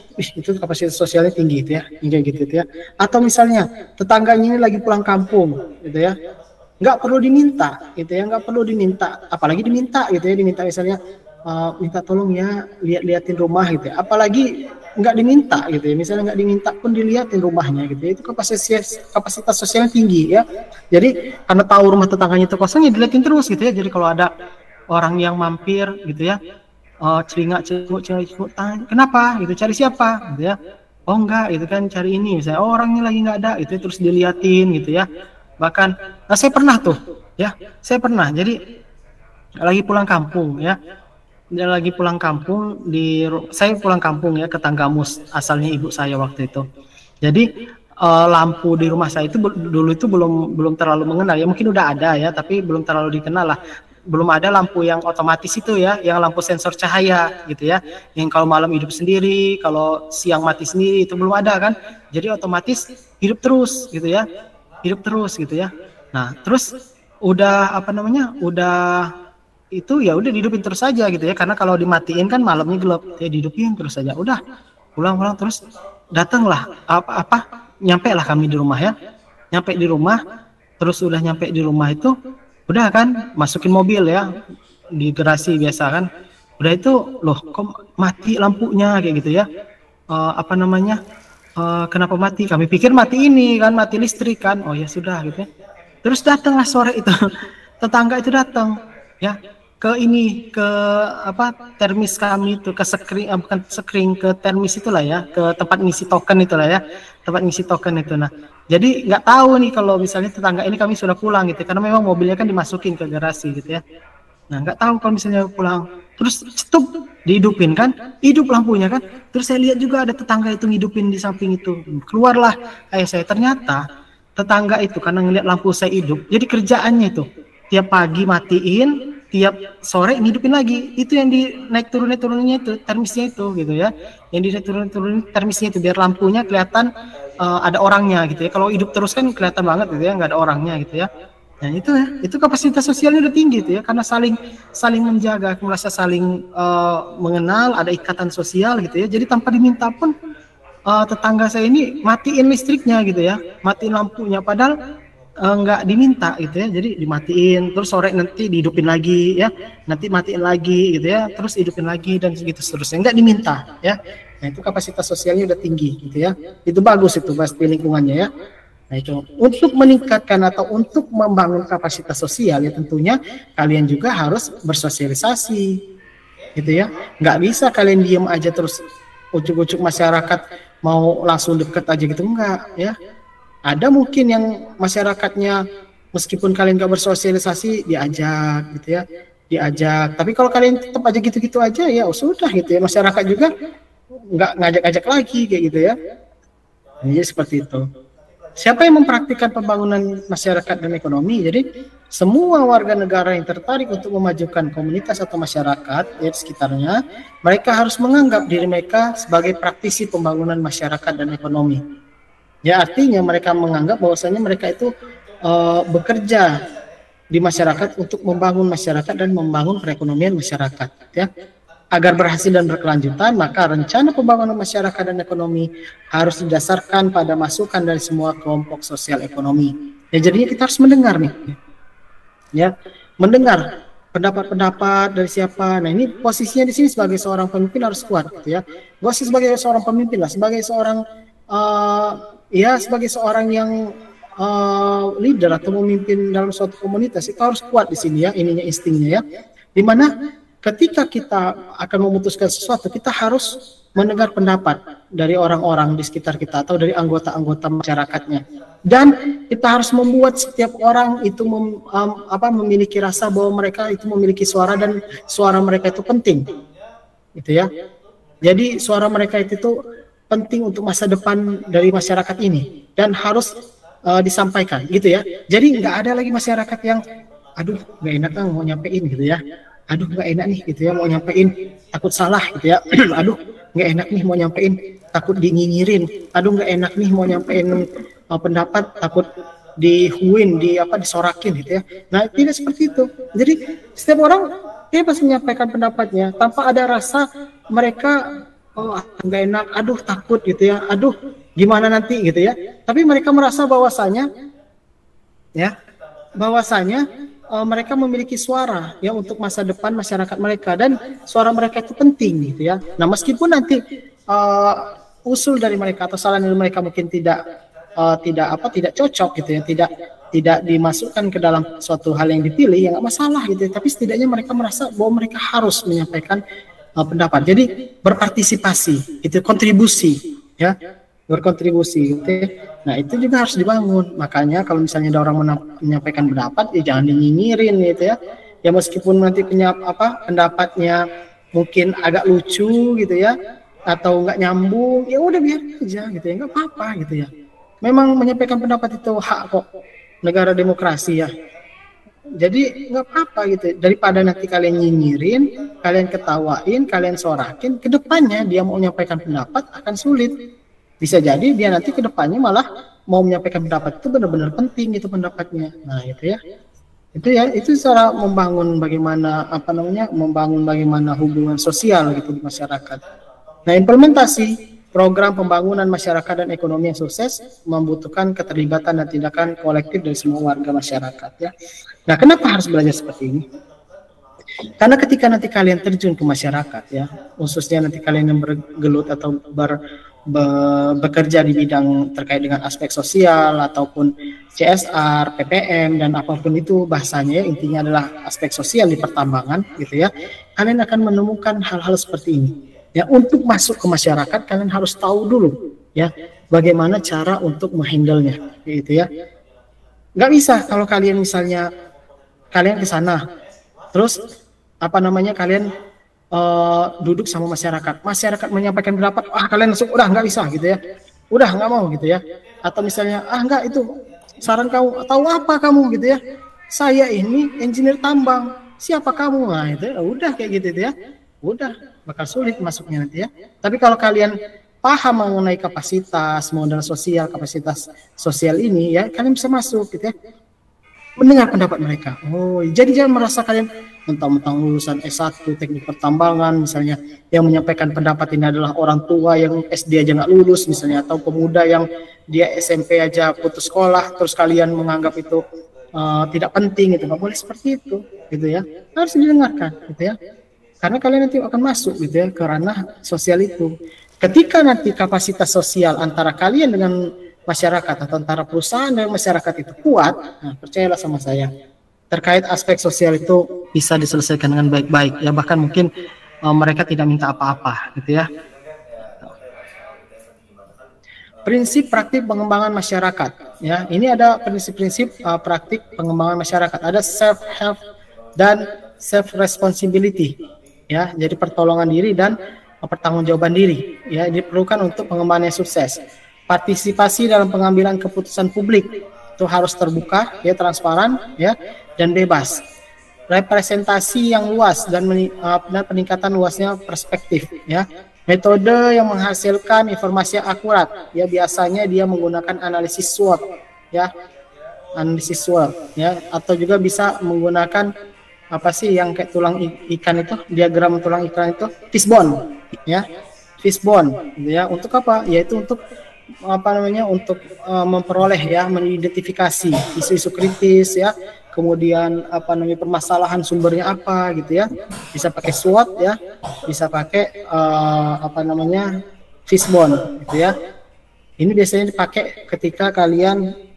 kapasitas sosialnya tinggi itu ya, kayak gitu ya. Atau misalnya tetangganya ini lagi pulang kampung, gitu ya, nggak perlu diminta, gitu ya, nggak perlu diminta, apalagi diminta, gitu ya, diminta misalnya minta tolong ya liatin rumah, gitu ya, apalagi nggak diminta, gitu ya, misalnya nggak diminta pun diliatin rumahnya, gitu ya, itu kapasitas sosialnya tinggi ya. Jadi karena tahu rumah tetangganya itu kosong ya diliatin terus, gitu ya. Jadi kalau ada orang yang mampir, gitu ya, celingak-celinguk, kenapa, gitu, cari siapa, gitu ya, oh enggak, itu kan cari ini, misalnya orangnya lagi nggak ada, itu terus diliatin, gitu ya. Bahkan saya pernah tuh ya, jadi lagi pulang kampung ya, saya pulang kampung ya ke Tanggamus, asalnya ibu saya waktu itu. Jadi lampu di rumah saya itu dulu itu belum terlalu mengenal ya, mungkin udah ada ya, tapi belum terlalu dikenal lah. Belum ada lampu yang otomatis itu ya, yang lampu sensor cahaya gitu ya, yang kalau malam hidup sendiri, kalau siang mati sendiri, itu belum ada kan. Jadi otomatis hidup terus gitu ya, Nah terus udah itu ya udah dihidupin terus saja gitu ya, karena kalau dimatiin kan malamnya gelap ya, dihidupin terus saja. Udah pulang terus datanglah nyampe lah kami di rumah ya, terus udah nyampe di rumah itu udah kan masukin mobil ya, di garasi biasa kan, udah itu loh kok mati lampunya kayak gitu ya, kenapa mati, kami pikir mati ini kan, mati listrik kan, oh ya sudah gitu ya. Terus datanglah sore itu tetangga itu datang ya ke termis kami itu, ke ke termis itulah ya, ke tempat ngisi token itulah ya, Nah jadi nggak tahu nih kalau misalnya tetangga ini kami sudah pulang gitu, karena memang mobilnya kan dimasukin ke garasi gitu ya. Nah nggak tahu kalau misalnya pulang, terus cetup dihidupin kan, hidup lampunya kan. Terus saya lihat juga ada tetangga itu ngidupin di samping itu, keluarlah ayah saya. Ternyata tetangga itu karena ngelihat lampu saya hidup, jadi kerjaannya itu tiap pagi matiin, tiap sore ngidupin lagi. Itu yang di naik turunnya itu termisnya itu gitu ya, yang di naik turun termisnya itu biar lampunya kelihatan ada orangnya gitu ya. Kalau hidup terus kan kelihatan banget gitu ya, nggak ada orangnya gitu ya. Nah itu ya, itu kapasitas sosialnya udah tinggi gitu ya, karena saling menjaga, merasa saling mengenal, ada ikatan sosial gitu ya. Jadi tanpa diminta pun tetangga saya ini matiin listriknya gitu ya, matiin lampunya, padahal nggak diminta gitu ya. Jadi dimatiin, terus sore nanti dihidupin lagi ya, nanti matiin lagi gitu ya, terus hidupin lagi dan segitu seterusnya, nggak diminta ya. Nah itu kapasitas sosialnya udah tinggi gitu ya, itu bagus itu pasti lingkungannya ya. Nah itu untuk meningkatkan atau untuk membangun kapasitas sosial ya, tentunya kalian juga harus bersosialisasi gitu ya. Nggak bisa kalian diem aja terus ujuk-ujuk masyarakat mau langsung deket aja gitu, enggak ya. Ada mungkin yang masyarakatnya meskipun kalian nggak bersosialisasi diajak gitu ya, tapi kalau kalian tetap aja gitu-gitu aja ya sudah gitu ya, masyarakat juga nggak ngajak-ngajak lagi kayak gitu ya. Jadi seperti itu. Siapa yang mempraktikkan pembangunan masyarakat dan ekonomi? Jadi semua warga negara yang tertarik untuk memajukan komunitas atau masyarakat ya sekitarnya, mereka harus menganggap diri mereka sebagai praktisi pembangunan masyarakat dan ekonomi. Ya artinya mereka menganggap bahwasanya mereka itu bekerja di masyarakat untuk membangun masyarakat dan membangun perekonomian masyarakat, ya. Agar berhasil dan berkelanjutan, maka rencana pembangunan masyarakat dan ekonomi harus didasarkan pada masukan dari semua kelompok sosial ekonomi. Ya, jadinya kita harus mendengar nih, ya, mendengar pendapat-pendapat dari siapa. Nah, ini posisinya di sini sebagai seorang pemimpin harus kuat, gitu ya. Gak usah sebagai seorang pemimpin lah, sebagai seorang sebagai seorang yang leader atau memimpin dalam suatu komunitas, itu harus kuat di sini ya, ininya instingnya ya. Dimana ketika kita akan memutuskan sesuatu, kita harus mendengar pendapat dari orang-orang di sekitar kita atau dari anggota-anggota masyarakatnya. Dan kita harus membuat setiap orang itu memiliki rasa bahwa mereka itu memiliki suara dan suara mereka itu penting, gitu ya. Jadi suara mereka itu penting untuk masa depan dari masyarakat ini dan harus disampaikan, gitu ya. Jadi nggak ada lagi masyarakat yang, aduh nggak enak mau nyampein, gitu ya. Aduh nggak enak nih, gitu ya, mau nyampein takut salah, gitu ya. Aduh nggak enak nih mau nyampein takut dinyinyirin. Aduh nggak enak nih mau nyampein pendapat takut dihuin, disorakin, gitu ya. Nah, tidak seperti itu. Jadi setiap orang bebas menyampaikan pendapatnya tanpa ada rasa mereka nggak enak, aduh takut, gitu ya, aduh gimana nanti, gitu ya. Tapi mereka merasa bahwasanya mereka memiliki suara ya untuk masa depan masyarakat mereka, dan suara mereka itu penting, gitu ya. Nah, meskipun nanti usul dari mereka atau saran dari mereka mungkin tidak cocok, gitu ya, tidak dimasukkan ke dalam suatu hal yang dipilih, ya nggak masalah, gitu ya. Tapi setidaknya mereka merasa bahwa mereka harus menyampaikan pendapat. Jadi berpartisipasi, itu kontribusi, ya, berkontribusi, gitu ya. Nah, itu juga harus dibangun. Makanya kalau misalnya ada orang menyampaikan pendapat, ya jangan dinyinyirin, gitu ya. Ya meskipun nanti pendapatnya mungkin agak lucu, gitu ya, atau nggak nyambung, ya udah biar aja, gitu ya, nggak apa-apa, gitu ya. Memang menyampaikan pendapat itu hak kok, negara demokrasi ya. Jadi nggak apa-apa, gitu. Daripada nanti kalian nyinyirin, kalian ketawain, kalian sorakin, kedepannya dia mau menyampaikan pendapat akan sulit. Bisa jadi dia nanti kedepannya malah mau menyampaikan pendapat itu benar-benar penting itu pendapatnya. Nah, itu ya. Itu cara membangun bagaimana hubungan sosial gitu di masyarakat. Nah, implementasi program pembangunan masyarakat dan ekonomi yang sukses membutuhkan keterlibatan dan tindakan kolektif dari semua warga masyarakat ya. Nah, kenapa harus belajar seperti ini? Karena ketika nanti kalian terjun ke masyarakat ya, khususnya nanti kalian yang bergelut atau bekerja di bidang terkait dengan aspek sosial ataupun CSR, PPM dan apapun itu bahasanya, intinya adalah aspek sosial di pertambangan gitu ya. Kalian akan menemukan hal-hal seperti ini. Ya, untuk masuk ke masyarakat kalian harus tahu dulu ya bagaimana cara untuk menghandle-nya gitu ya. Nggak bisa kalau kalian misalnya kalian ke sana terus kalian duduk sama masyarakat menyampaikan pendapat, kalian langsung udah nggak bisa gitu ya, udah nggak mau gitu ya. Atau misalnya nggak, itu saran kamu, tahu apa kamu gitu ya, saya ini engineer tambang, siapa kamu, nah itu udah kayak gitu ya, udah bakal sulit masuknya nanti ya. Tapi kalau kalian paham mengenai kapasitas modal sosial, kapasitas sosial ini ya, kalian bisa masuk gitu ya, mendengar pendapat mereka. Oh, jadi jangan merasa kalian mentang-mentang lulusan S1 teknik pertambangan misalnya, yang menyampaikan pendapat ini adalah orang tua yang SD aja nggak lulus misalnya, atau pemuda yang dia SMP aja putus sekolah, terus kalian menganggap itu tidak penting, itu nggak boleh seperti itu gitu ya. Harus didengarkan gitu ya, karena kalian nanti akan masuk gitu ya ke ranah sosial itu. Ketika nanti kapasitas sosial antara kalian dengan masyarakat atau antara perusahaan dan masyarakat itu kuat, nah percayalah sama saya, terkait aspek sosial itu bisa diselesaikan dengan baik-baik ya, bahkan mungkin mereka tidak minta apa-apa gitu ya. Prinsip praktik pengembangan masyarakat ya, ini ada prinsip-prinsip praktik pengembangan masyarakat, ada self help dan self responsibility ya, jadi pertolongan diri dan pertanggungjawaban diri ya, diperlukan untuk pengembangan yang sukses. Partisipasi dalam pengambilan keputusan publik itu harus terbuka ya, transparan ya, dan bebas. Representasi yang luas dan peningkatan luasnya perspektif ya. Metode yang menghasilkan informasi yang akurat ya, biasanya dia menggunakan analisis SWOT ya. analisis SWOT ya, atau juga bisa menggunakan apa sih yang kayak tulang ikan itu, diagram tulang ikan itu, fishbone ya, fishbone gitu ya. Untuk apa? Yaitu untuk apa namanya, untuk memperoleh ya, mengidentifikasi isu-isu kritis ya, kemudian apa namanya, permasalahan sumbernya apa gitu ya. Bisa pakai SWOT ya, bisa pakai apa namanya, fishbone gitu ya. Ini biasanya dipakai ketika kalian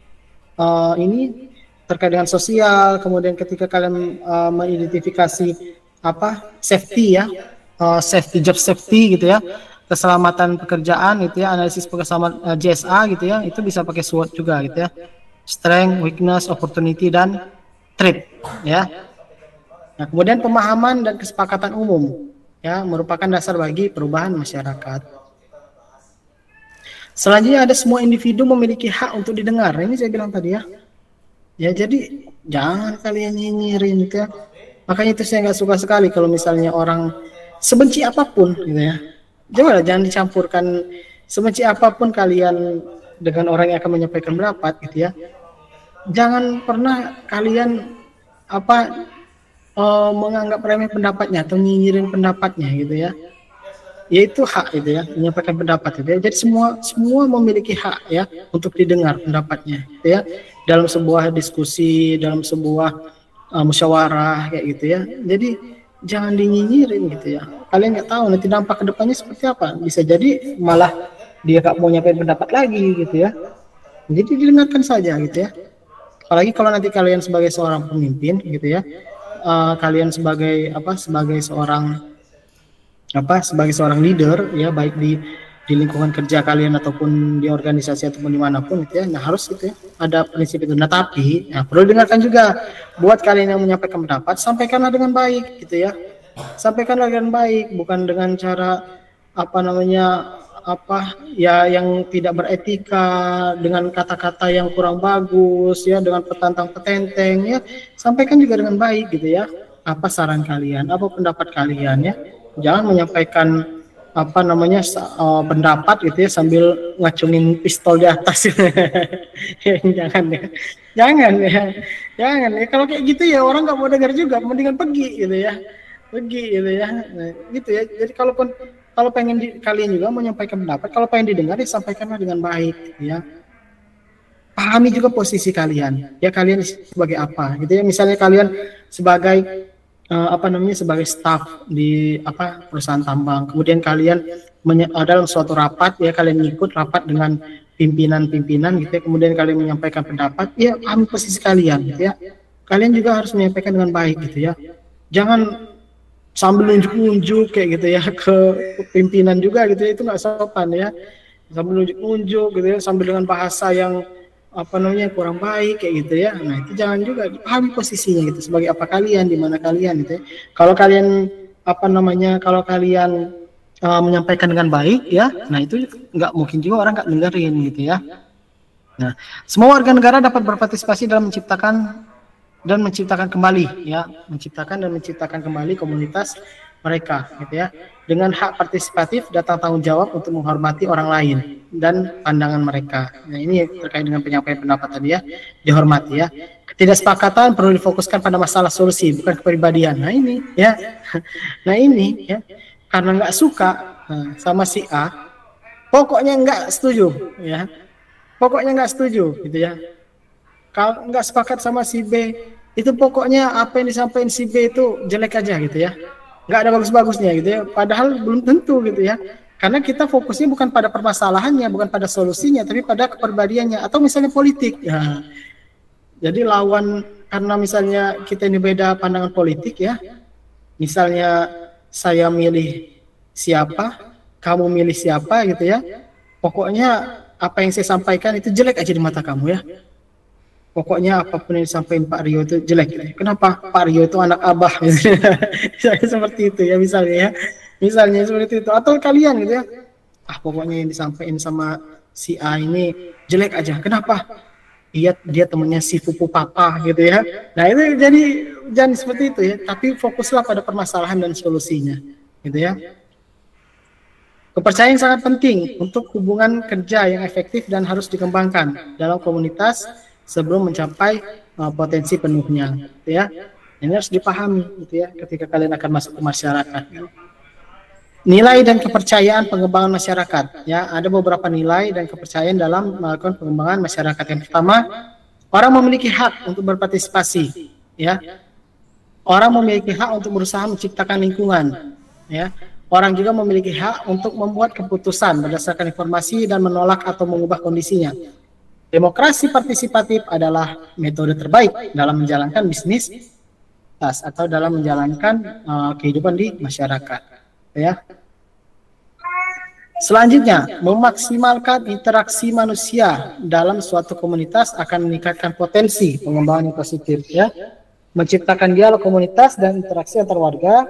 ini terkait dengan sosial, kemudian ketika kalian mengidentifikasi apa, safety ya, safety, job safety gitu ya, keselamatan pekerjaan gitu ya, analisis keselamatan JSA gitu ya, itu bisa pakai SWOT juga gitu ya. Strength, weakness, opportunity, dan threat ya. Nah, kemudian pemahaman dan kesepakatan umum ya, merupakan dasar bagi perubahan masyarakat. Selanjutnya ada semua individu memiliki hak untuk didengar. Ini saya bilang tadi ya. Ya, jadi jangan kalian nyinyirin gitu ya. Makanya itu saya nggak suka sekali kalau misalnya orang sebenci apapun gitu ya. Coba jangan dicampurkan, sebenci apapun kalian dengan orang yang akan menyampaikan pendapat gitu ya. Jangan pernah kalian apa menganggap remeh pendapatnya atau nyinyirin pendapatnya gitu ya. Yaitu hak itu ya, menyampaikan pendapat itu ya. Jadi semua memiliki hak ya untuk didengar pendapatnya gitu ya, dalam sebuah diskusi, dalam sebuah musyawarah kayak gitu ya. Jadi jangan dinyinyirin gitu ya. Kalian nggak tahu nanti dampak kedepannya seperti apa. Bisa jadi malah dia nggak mau nyampein pendapat lagi gitu ya. Jadi didengarkan saja gitu ya. Apalagi kalau nanti kalian sebagai seorang pemimpin gitu ya, kalian sebagai apa, sebagai seorang leader ya, baik di lingkungan kerja kalian ataupun di organisasi ataupun dimanapun gitu ya. Nah, harus gitu ya, ada prinsip itu. Nah, tapi perlu dengarkan juga, buat kalian yang menyampaikan pendapat, sampaikanlah dengan baik gitu ya. Sampaikanlah dengan baik, bukan dengan cara apa namanya, apa ya, yang tidak beretika, dengan kata-kata yang kurang bagus ya, dengan petantang-petenteng ya. Sampaikan juga dengan baik gitu ya, apa saran kalian, apa pendapat kalian ya. Jangan menyampaikan apa namanya pendapat gitu ya sambil ngacungin pistol di atas. Jangan ya, kalau kayak gitu ya orang nggak mau dengar juga, mendingan pergi gitu ya, nah, gitu ya. Jadi kalau pengen kalian juga menyampaikan pendapat, kalau pengen didengar ya sampaikanlah dengan baik gitu ya. Pahami juga posisi kalian ya, kalian sebagai apa gitu ya. Misalnya kalian sebagai sebagai staf di perusahaan tambang, kemudian kalian dalam suatu rapat ya, kalian ikut rapat dengan pimpinan gitu ya, kemudian kalian menyampaikan pendapat ya, pahami posisi kalian gitu ya. Kalian juga harus menyampaikan dengan baik gitu ya. Jangan sambil nunjuk-nunjuk kayak gitu ya ke pimpinan juga gitu ya, itu nggak sopan ya. Sambil nunjuk-nunjuk gitu ya, sambil dengan bahasa yang kurang baik kayak gitu ya. Nah, itu jangan juga, dipahami posisinya gitu, sebagai apa kalian, di mana kalian gitu ya. Kalau kalian menyampaikan dengan baik ya, nah itu nggak mungkin juga orang nggak dengerin gitu ya. Nah, semua warga negara dapat berpartisipasi dalam menciptakan kembali komunitas mereka gitu ya, dengan hak partisipatif datang tanggung jawab untuk menghormati orang lain dan pandangan mereka. Nah, ini terkait dengan penyampaian pendapat tadi ya, dihormati ya. Ketidaksepakatan perlu difokuskan pada masalah solusi, bukan kepribadian. Nah ini ya, karena nggak suka sama si A, pokoknya nggak setuju ya, gitu ya. Kalau nggak sepakat sama si B, itu pokoknya apa yang disampaikan si B itu jelek aja gitu ya, nggak ada bagus-bagusnya gitu ya. Padahal belum tentu gitu ya, karena kita fokusnya bukan pada permasalahannya, bukan pada solusinya, tapi pada kepribadiannya. Atau misalnya politik ya, jadi lawan, karena misalnya kita ini beda pandangan politik ya, misalnya saya milih siapa, kamu milih siapa gitu ya, pokoknya apa yang saya sampaikan itu jelek aja di mata kamu ya. Pokoknya apapun yang disampaikan Pak Rio itu jelek. Kenapa? Pak Rio itu anak abah. Seperti itu ya, misalnya seperti itu. Atau kalian gitu ya, pokoknya yang disampaikan sama si A ini jelek aja. Kenapa? Dia temannya si pupu papa gitu ya. Nah itu jadi jangan seperti itu ya, tapi fokuslah pada permasalahan dan solusinya gitu ya. Kepercayaan sangat penting untuk hubungan kerja yang efektif dan harus dikembangkan dalam komunitas sebelum mencapai potensi penuhnya, gitu ya. Ini harus dipahami, gitu ya, ketika kalian akan masuk ke masyarakat. Nilai dan kepercayaan pengembangan masyarakat, ya, ada beberapa nilai dan kepercayaan dalam melakukan pengembangan masyarakat. Yang pertama, orang memiliki hak untuk berpartisipasi, ya. Orang memiliki hak untuk berusaha menciptakan lingkungan, ya. Orang juga memiliki hak untuk membuat keputusan berdasarkan informasi dan menolak atau mengubah kondisinya. Demokrasi partisipatif adalah metode terbaik dalam menjalankan bisnis atau dalam menjalankan kehidupan di masyarakat, ya. Selanjutnya, memaksimalkan interaksi manusia dalam suatu komunitas akan meningkatkan potensi pengembangan yang positif, ya. Menciptakan dialog komunitas dan interaksi antar warga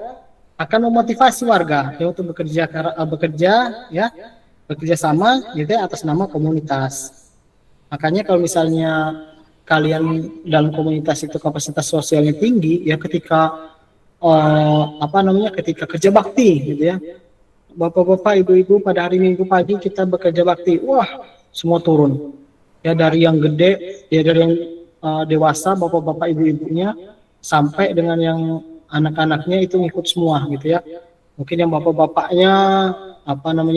akan memotivasi warga ya, untuk bekerja ya, bekerja sama gitu ya, atas nama komunitas. Makanya kalau misalnya kalian dalam komunitas itu kapasitas sosialnya tinggi, ya ketika ketika kerja bakti gitu ya, bapak-bapak, ibu-ibu, pada hari Minggu pagi kita bekerja bakti, wah semua turun ya, dari yang gede ya, dari yang dewasa, bapak-bapak, ibu-ibunya, sampai dengan yang anak-anaknya itu ngikut semua gitu ya. Mungkin yang bapak-bapaknya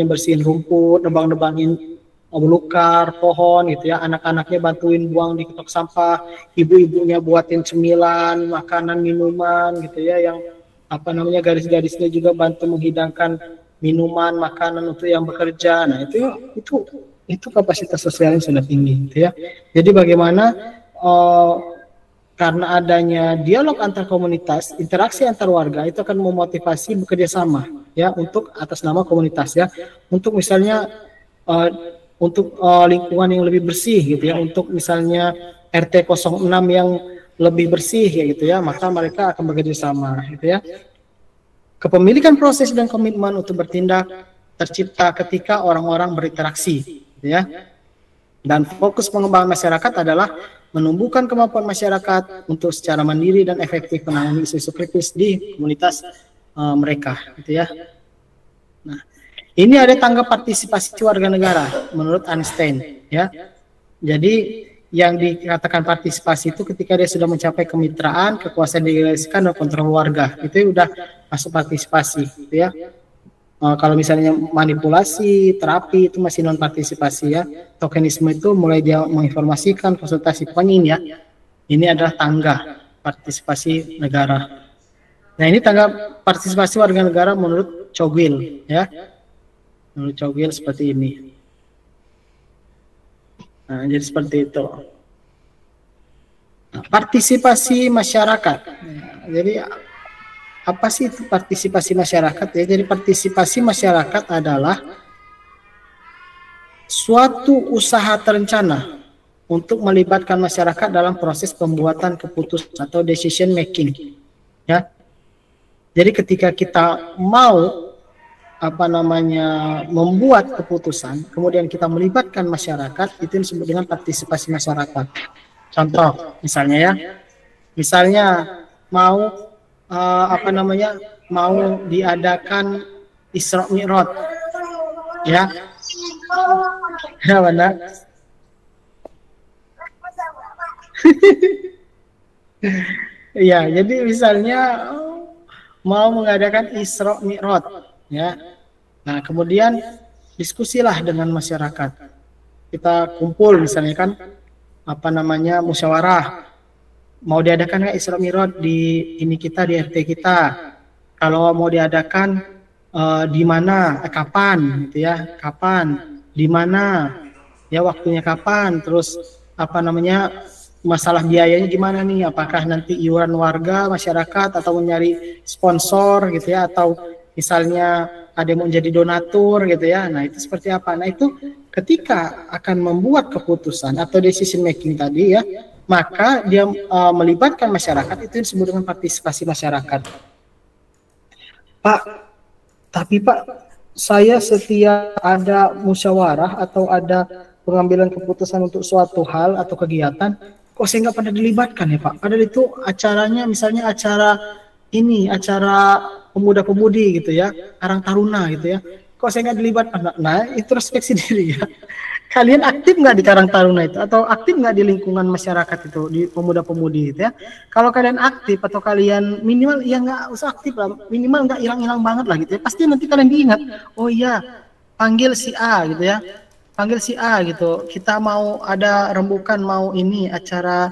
bersihin rumput, nebang-nebangin belukar pohon gitu ya, anak-anaknya bantuin buang di ketok sampah, ibu-ibunya buatin cemilan, makanan, minuman gitu ya, yang garis-garisnya juga bantu menghidangkan minuman, makanan untuk yang bekerja. Nah, itu kapasitas sosialnya sudah tinggi gitu ya. Jadi bagaimana karena adanya dialog antar komunitas, interaksi antar warga itu akan memotivasi bekerja sama ya, untuk atas nama komunitas ya, untuk misalnya lingkungan yang lebih bersih gitu ya, untuk misalnya RT 06 yang lebih bersih ya gitu ya, maka mereka akan bekerja sama gitu ya. Kepemilikan proses dan komitmen untuk bertindak tercipta ketika orang-orang berinteraksi gitu ya. Dan fokus pengembangan masyarakat adalah menumbuhkan kemampuan masyarakat untuk secara mandiri dan efektif menangani isu-isu kritis di komunitas mereka gitu ya. Nah, ini ada tangga partisipasi warga negara menurut Einstein ya. Jadi yang dikatakan partisipasi itu ketika dia sudah mencapai kemitraan, kekuasaan didelegasikan dan kontrol warga, itu udah masuk partisipasi gitu ya. Kalau misalnya manipulasi, terapi itu masih non partisipasi ya. Tokenisme itu mulai dia menginformasikan, konsultasi, pokoknya ini ya. Ini adalah tangga partisipasi negara. Nah, ini tangga partisipasi warga negara menurut Cogwell ya. Menurut Cogwell seperti ini. Nah, jadi seperti itu. Nah, partisipasi masyarakat. Nah, jadi apa sih itu partisipasi masyarakat ya? Jadi partisipasi masyarakat adalah suatu usaha terencana untuk melibatkan masyarakat dalam proses pembuatan keputusan atau decision making ya. Jadi ketika kita mau membuat keputusan, kemudian kita melibatkan masyarakat, itu disebut dengan partisipasi masyarakat. Contoh misalnya ya, misalnya mau mau diadakan Isra Mi'raj ya. Ya benar. Ya, jadi misalnya mau mengadakan Isra Mi'raj ya. Nah, kemudian diskusilah dengan masyarakat. Kita kumpul misalnya kan musyawarah. Mau diadakan nggak Isra Mi'raj di RT kita? Kalau mau diadakan di mana? Kapan gitu ya? Kapan? Di mana? Ya waktunya kapan? Terus masalah biayanya gimana nih? Apakah nanti iuran warga, masyarakat, atau mencari sponsor gitu ya, atau misalnya ada yang mau jadi donatur gitu ya. Nah, itu seperti apa? Nah, itu ketika akan membuat keputusan atau decision making tadi ya, maka dia melibatkan masyarakat, itu disebut dengan partisipasi masyarakat. Pak, tapi Pak, saya setiap ada musyawarah atau ada pengambilan keputusan untuk suatu hal atau kegiatan, kok saya nggak pernah dilibatkan ya Pak? Padahal itu acaranya misalnya acara pemuda-pemudi gitu ya, Karang Taruna gitu ya. Kok saya nggak dilibatkan? Nah, itu introspeksi diri ya. Kalian aktif nggak di Karang Taruna itu, atau aktif nggak di lingkungan masyarakat itu, di pemuda-pemudi itu ya? Kalau kalian aktif atau kalian minimal ya nggak usah aktif lah, minimal nggak hilang-hilang banget lah gitu ya. Pasti nanti kalian diingat, oh iya panggil si A gitu ya, panggil si A gitu. Kita mau ada rembukan, mau ini acara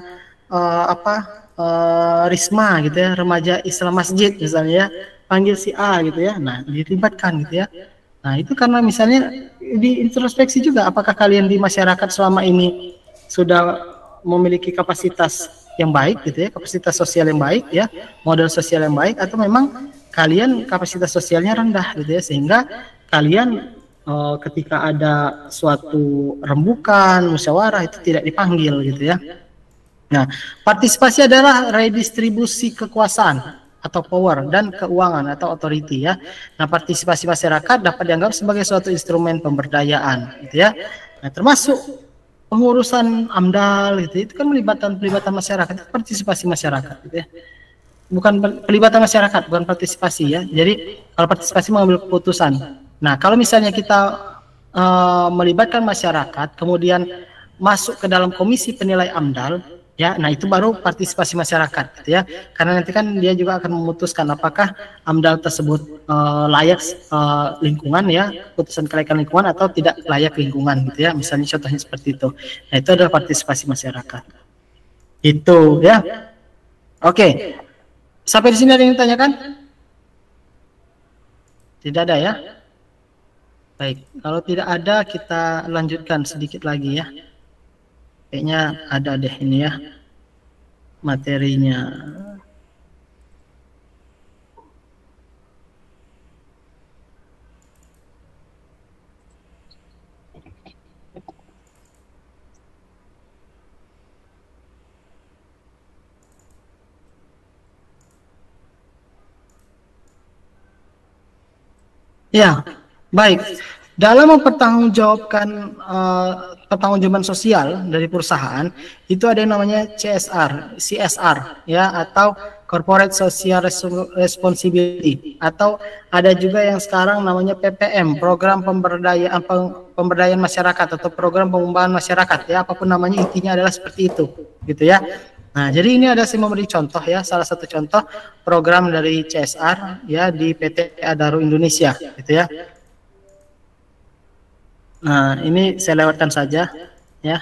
Risma gitu ya, remaja Islam Masjid misalnya ya, panggil si A gitu ya. Nah dilibatkan gitu ya. Nah itu karena misalnya di introspeksi juga, apakah kalian di masyarakat selama ini sudah memiliki kapasitas yang baik gitu ya, kapasitas sosial yang baik ya, modal sosial yang baik, atau memang kalian kapasitas sosialnya rendah gitu ya, sehingga kalian ketika ada suatu rembukan, musyawarah itu tidak dipanggil gitu ya. Nah, partisipasi adalah redistribusi kekuasaan atau power dan keuangan atau authority ya. Nah, partisipasi masyarakat dapat dianggap sebagai suatu instrumen pemberdayaan gitu ya. Nah, termasuk pengurusan AMDAL gitu, itu kan pelibatan masyarakat, itu partisipasi masyarakat gitu ya. Bukan pelibatan masyarakat, bukan partisipasi ya. Jadi kalau partisipasi mengambil keputusan. Nah, kalau misalnya kita melibatkan masyarakat, kemudian masuk ke dalam komisi penilai AMDAL, ya, nah itu baru partisipasi masyarakat gitu ya, karena nanti kan dia juga akan memutuskan apakah AMDAL tersebut layak lingkungan ya, putusan kelaikan lingkungan atau tidak layak lingkungan gitu ya, misalnya contohnya seperti itu. Nah itu adalah partisipasi masyarakat itu ya. Oke, sampai di sini ada yang ditanyakan? Tidak ada ya. Baik, kalau tidak ada kita lanjutkan sedikit lagi ya. Kayaknya ada deh ini ya materinya. Ya, baik. Dalam mempertanggungjawabkan pertanggungjawaban sosial dari perusahaan, itu ada yang namanya CSR ya, atau Corporate Social Responsibility, atau ada juga yang sekarang namanya PPM, Program Pemberdayaan Masyarakat atau Program Pengembangan Masyarakat ya, apapun namanya intinya adalah seperti itu gitu ya. Nah, jadi ini ada saya memberi contoh ya, salah satu contoh program dari CSR ya di PT Adaro Indonesia gitu ya. Nah, ini saya lewatkan saja ya.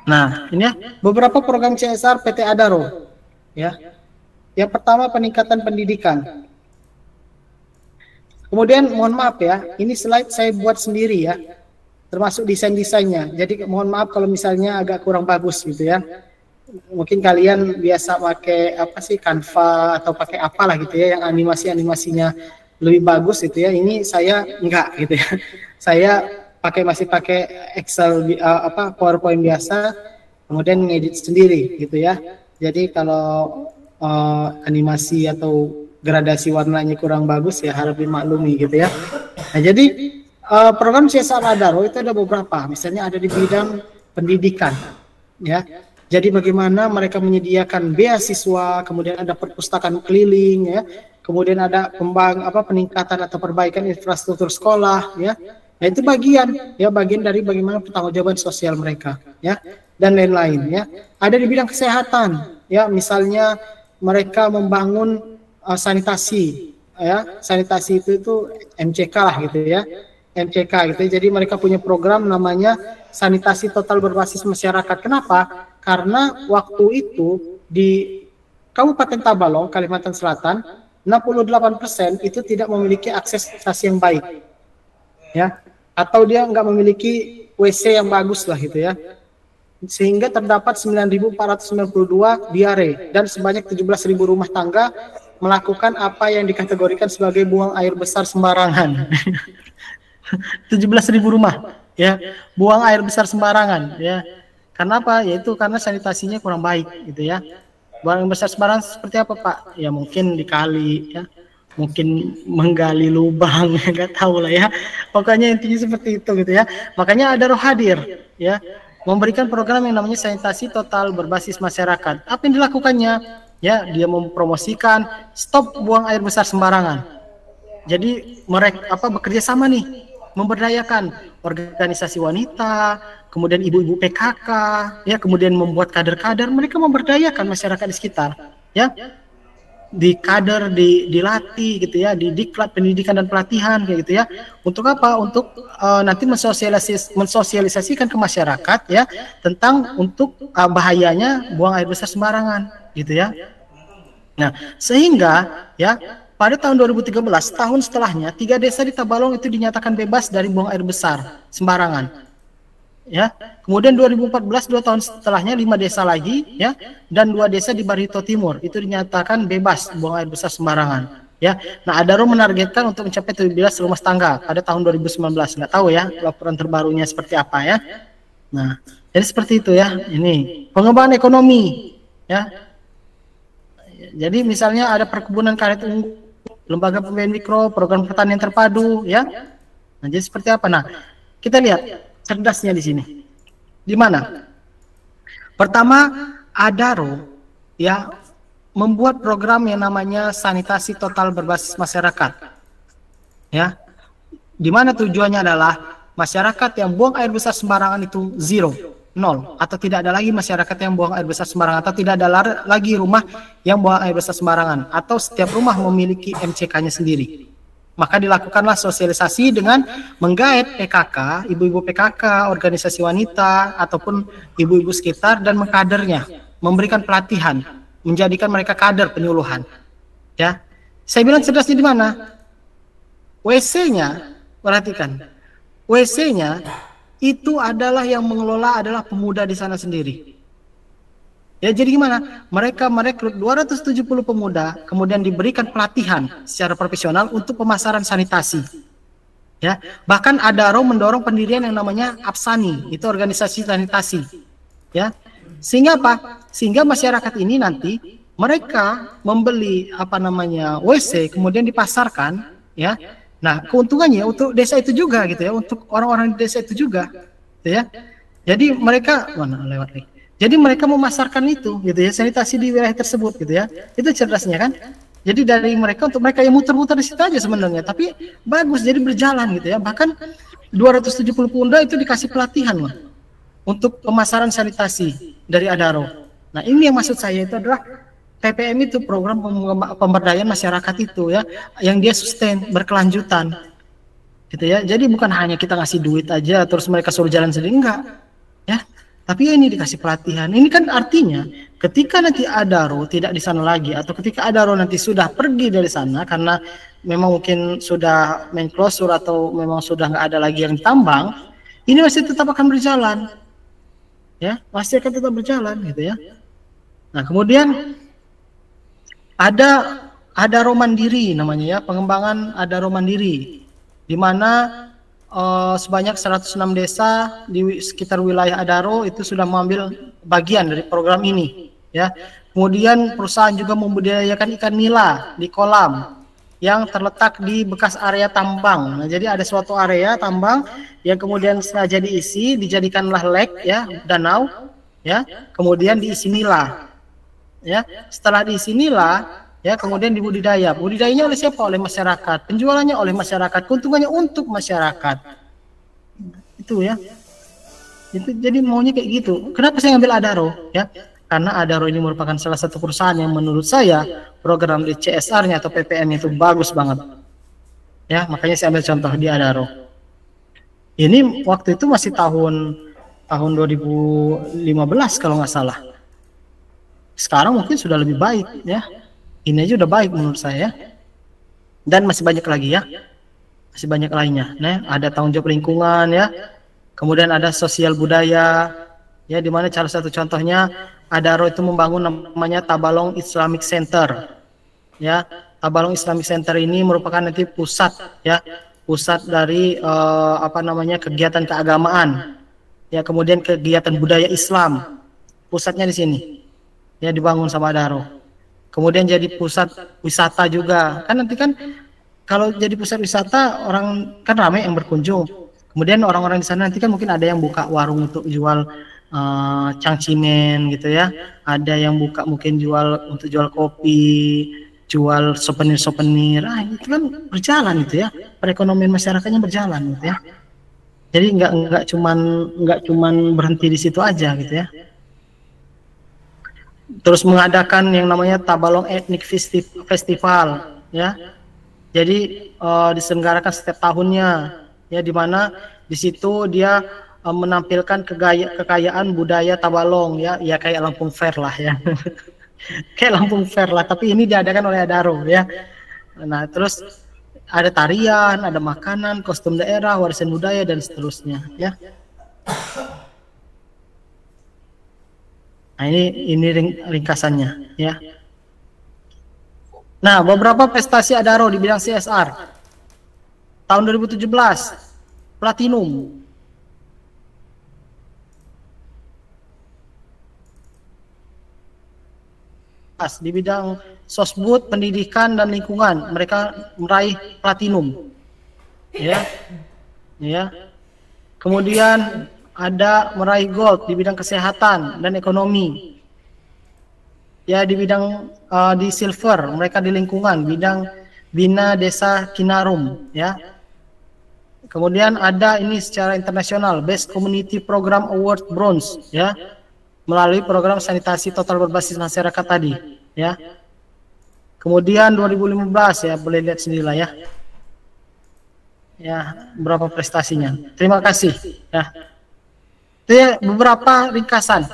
Nah, ini ya beberapa program CSR PT Adaro ya. Yang pertama peningkatan pendidikan. Kemudian mohon maaf ya, ini slide saya buat sendiri ya, termasuk desain-desainnya. Jadi mohon maaf kalau misalnya agak kurang bagus gitu ya. Mungkin kalian biasa pakai apa sih, Canva atau pakai apalah gitu ya, yang animasinya lebih bagus gitu ya. Ini saya enggak gitu ya. Saya masih pakai Excel PowerPoint biasa, kemudian ngedit sendiri gitu ya. Jadi kalau animasi atau gradasi warnanya kurang bagus ya harap dimaklumi gitu ya. Nah, jadi program CSR Adaro itu ada beberapa, misalnya ada di bidang pendidikan ya. Jadi bagaimana mereka menyediakan beasiswa, kemudian ada perpustakaan keliling ya, kemudian ada peningkatan atau perbaikan infrastruktur sekolah ya. Nah, itu bagian dari bagaimana pertanggungjawaban sosial mereka ya, dan lain-lain ya. Ada di bidang kesehatan ya, misalnya mereka membangun sanitasi ya. Sanitasi itu MCK lah gitu ya. MCK gitu. Jadi mereka punya program namanya sanitasi total berbasis masyarakat. Kenapa? Karena waktu itu di Kabupaten Tabalong, Kalimantan Selatan, 68% itu tidak memiliki akses sanitasi yang baik, ya, atau dia nggak memiliki WC yang bagus lah gitu ya, sehingga terdapat 9.492 diare dan sebanyak 17.000 rumah tangga melakukan apa yang dikategorikan sebagai buang air besar sembarangan. 17.000 rumah ya buang air besar sembarangan ya. Karena apa? Yaitu karena sanitasinya kurang baik gitu ya. Buang air besar sembarangan seperti apa, Pak? Ya mungkin di kali ya, mungkin menggali lubang, nggak tahu lah ya. Pokoknya intinya seperti itu gitu ya. Makanya Adaro hadir ya, memberikan program yang namanya sanitasi total berbasis masyarakat. Apa yang dilakukannya? Ya, dia mempromosikan stop buang air besar sembarangan. Jadi mereka bekerja sama nih memberdayakan organisasi wanita, kemudian ibu-ibu PKK, ya, kemudian membuat kader-kader, mereka memberdayakan masyarakat di sekitar, ya, di kader, dilatih gitu ya, di diklat pendidikan dan pelatihan kayak gitu ya. Untuk apa? Untuk nanti mensosialisasikan ke masyarakat ya tentang untuk bahayanya buang air besar sembarangan gitu ya. Nah, sehingga ya pada tahun 2013, tahun setelahnya, 3 desa di Tabalong itu dinyatakan bebas dari buang air besar sembarangan. Ya, kemudian 2014, 2 tahun setelahnya 5 desa lagi ya, dan 2 desa di Barito Timur itu dinyatakan bebas buang air besar sembarangan. Ya, nah Adaro menargetkan untuk mencapai 17 rumah tangga pada tahun 2019. Nggak tahu ya laporan terbarunya seperti apa ya. Nah, jadi seperti itu ya. Ini pengembangan ekonomi ya. Jadi misalnya ada perkebunan karet unggul, lembaga pembiayaan mikro, program pertanian terpadu ya. Nah, jadi seperti apa? Nah, kita lihat cerdasnya di sini. Di mana? Pertama, Adaro ya membuat program yang namanya sanitasi total berbasis masyarakat. Ya. Di mana tujuannya adalah masyarakat yang buang air besar sembarangan itu 0, atau tidak ada lagi masyarakat yang buang air besar sembarangan, atau tidak ada lagi rumah yang buang air besar sembarangan, atau setiap rumah memiliki MCK-nya sendiri. Maka dilakukanlah sosialisasi dengan menggait PKK, ibu-ibu PKK, organisasi wanita, ataupun ibu-ibu sekitar dan mengkadernya, memberikan pelatihan, menjadikan mereka kader penyuluhan. Ya, saya bilang cerdasnya di mana? WC-nya, perhatikan, WC-nya itu adalah yang mengelola adalah pemuda di sana sendiri. Ya, jadi gimana? Mereka merekrut 270 pemuda, kemudian diberikan pelatihan secara profesional untuk pemasaran sanitasi. Ya, bahkan Adaro mendorong pendirian yang namanya Apsani, itu organisasi sanitasi. Ya, sehingga apa? Sehingga masyarakat ini nanti mereka membeli WC, kemudian dipasarkan. Ya, nah keuntungannya untuk desa itu juga gitu ya, untuk orang-orang di desa itu juga, gitu ya. Jadi mereka lewat nih. Jadi mereka memasarkan itu gitu ya, sanitasi di wilayah tersebut gitu ya. Itu cerdasnya kan. Jadi dari mereka, untuk mereka yang muter-muter di situ aja sebenarnya, tapi bagus jadi berjalan gitu ya. Bahkan 270 pemuda itu dikasih pelatihan untuk pemasaran sanitasi dari Adaro. Nah, ini yang maksud saya itu adalah PPM itu program pemberdayaan masyarakat itu ya, yang dia sustain, berkelanjutan. Gitu ya. Jadi bukan hanya kita ngasih duit aja terus mereka suruh jalan sendiri, enggak. Ya. Tapi ini dikasih pelatihan. Ini kan artinya ketika nanti Adaro tidak di sana lagi, atau ketika Adaro nanti sudah pergi dari sana karena memang mungkin sudah main closure atau memang sudah nggak ada lagi yang tambang, ini masih tetap akan berjalan. Ya, masih akan tetap berjalan gitu ya. Nah, kemudian ada Adaro Mandiri namanya ya, pengembangan Adaro Mandiri, di mana sebanyak 106 desa di sekitar wilayah Adaro itu sudah mengambil bagian dari program ini ya. Kemudian perusahaan juga membudidayakan ikan nila di kolam yang terletak di bekas area tambang. Nah, jadi ada suatu area tambang yang kemudian sengaja diisi, dijadikanlah lek ya, danau ya, kemudian diisi nila ya. Setelah diisi nila ya, kemudian dibudidaya. Budidayanya oleh siapa? Oleh masyarakat. Penjualannya oleh masyarakat. Keuntungannya untuk masyarakat. Itu ya. Itu jadi maunya kayak gitu. Kenapa saya ngambil Adaro? Ya, karena Adaro ini merupakan salah satu perusahaan yang menurut saya program di CSR-nya atau PPM itu bagus banget. Ya, makanya saya ambil contoh di Adaro. Ini waktu itu masih tahun 2015 kalau nggak salah. Sekarang mungkin sudah lebih baik ya. Ini aja udah baik menurut saya, dan masih banyak lagi ya, masih banyak lainnya. Nah, ada tanggung jawab lingkungan ya, kemudian ada sosial budaya ya, di mana salah satu contohnya Adaro itu membangun namanya Tabalong Islamic Center ya. Tabalong Islamic Center ini merupakan nanti pusat ya, pusat dari kegiatan keagamaan ya, kemudian kegiatan budaya Islam, pusatnya di sini ya, dibangun sama Adaro. Kemudian jadi pusat wisata juga. Kan nanti kan kalau jadi pusat wisata orang kan ramai yang berkunjung. Kemudian orang-orang di sana nanti kan mungkin ada yang buka warung untuk jual cangcimen gitu ya. Ada yang buka mungkin untuk jual kopi. jual souvenir-souvenir, itu kan berjalan itu ya, perekonomian masyarakatnya berjalan gitu ya. Jadi nggak cuman berhenti di situ aja gitu ya. Terus mengadakan yang namanya Tabalong Ethnic Festival ya. Jadi diselenggarakan setiap tahunnya ya, di mana di situ dia menampilkan kekayaan budaya Tabalong ya, ya kayak Lampung Fair lah ya. Kayak Lampung Fair lah, tapi ini diadakan oleh Adaro ya. Nah, terus ada tarian, ada makanan, kostum daerah, warisan budaya dan seterusnya ya. Nah, ini ringkasannya ya. Nah, beberapa prestasi Adaro di bidang CSR. Tahun 2017, Platinum. Di bidang Sosbud, pendidikan dan lingkungan, mereka meraih Platinum. Ya. Ya. Kemudian ada meraih Gold di bidang kesehatan dan ekonomi. Ya, di bidang di Silver, mereka di lingkungan, bidang Bina Desa Kinarum, ya. Kemudian ada ini secara internasional, Best Community Program Award Bronze, ya, melalui program sanitasi total berbasis masyarakat tadi, ya. Kemudian 2015 ya, boleh lihat sendirilah ya. Ya, berapa prestasinya. Terima kasih, ya. Itu ya beberapa ringkasan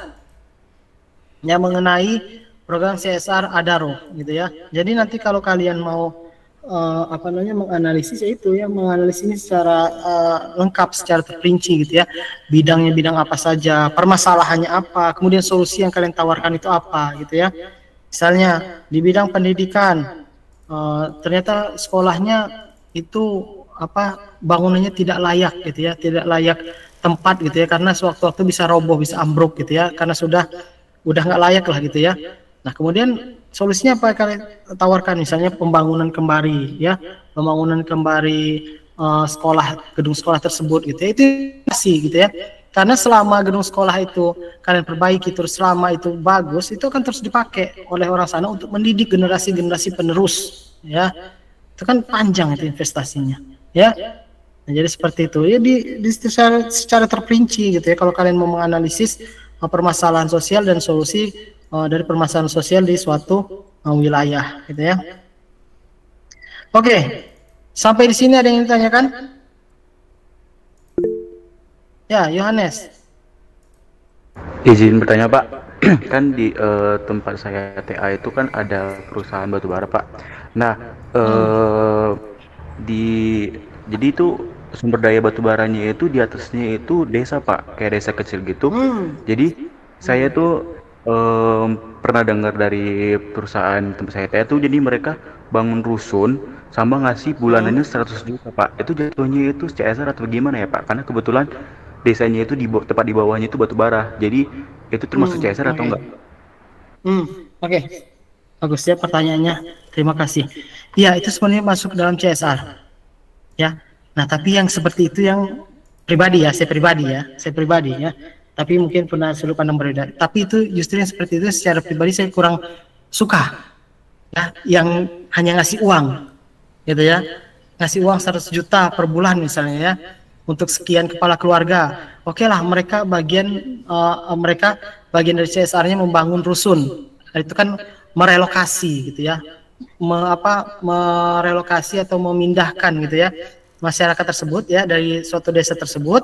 yang mengenai program CSR Adaro gitu ya. Jadi nanti kalau kalian mau menganalisis itu ya, menganalisis ini secara lengkap, secara terperinci gitu ya. Bidangnya bidang apa saja, permasalahannya apa, kemudian solusi yang kalian tawarkan itu apa gitu ya. Misalnya di bidang pendidikan, ternyata sekolahnya itu bangunannya tidak layak gitu ya, tidak layak tempat gitu ya, karena sewaktu-waktu bisa roboh, bisa ambruk gitu ya, karena udah nggak layak lah gitu ya. Nah, kemudian solusinya apa kalian tawarkan? Misalnya pembangunan kembali ya, pembangunan kembali gedung sekolah tersebut gitu ya. Itu sih gitu ya. Karena selama gedung sekolah itu kalian perbaiki terus, selama itu bagus, itu akan terus dipakai oleh orang sana untuk mendidik generasi-generasi penerus ya. Itu kan panjang itu investasinya ya. Nah, jadi seperti itu ya, secara terperinci gitu ya, kalau kalian mau menganalisis permasalahan sosial dan solusi dari permasalahan sosial di suatu wilayah gitu ya. Oke, sampai di sini ada yang ditanyakan? Ya, Yohanes. Izin bertanya Pak, kan di tempat saya TA itu kan ada perusahaan batubara Pak. Nah, jadi itu sumber daya batubaranya itu di atasnya itu desa Pak, kayak desa kecil gitu. Jadi saya tuh pernah dengar dari perusahaan tempat saya TA tuh, jadi mereka bangun rusun sama ngasih bulanannya 100 juta Pak. Itu jatuhnya itu CSR atau gimana ya Pak? Karena kebetulan desanya itu tepat di bawahnya itu batubara. Jadi itu termasuk CSR atau enggak? Oke. Bagus ya pertanyaannya. Terima kasih. Ya, itu sebenarnya masuk dalam CSR. Ya. Nah, tapi yang seperti itu yang pribadi ya, saya pribadi ya. Tapi mungkin pernah sudut pandang berbeda. Tapi itu justru yang seperti itu secara pribadi saya kurang suka. Ya, yang hanya ngasih uang. Gitu ya. Ngasih uang 100 juta per bulan misalnya ya, untuk sekian kepala keluarga. Oke lah, mereka bagian dari CSR-nya membangun rusun. Itu kan merelokasi gitu ya. Merelokasi atau memindahkan gitu ya masyarakat tersebut ya, dari suatu desa tersebut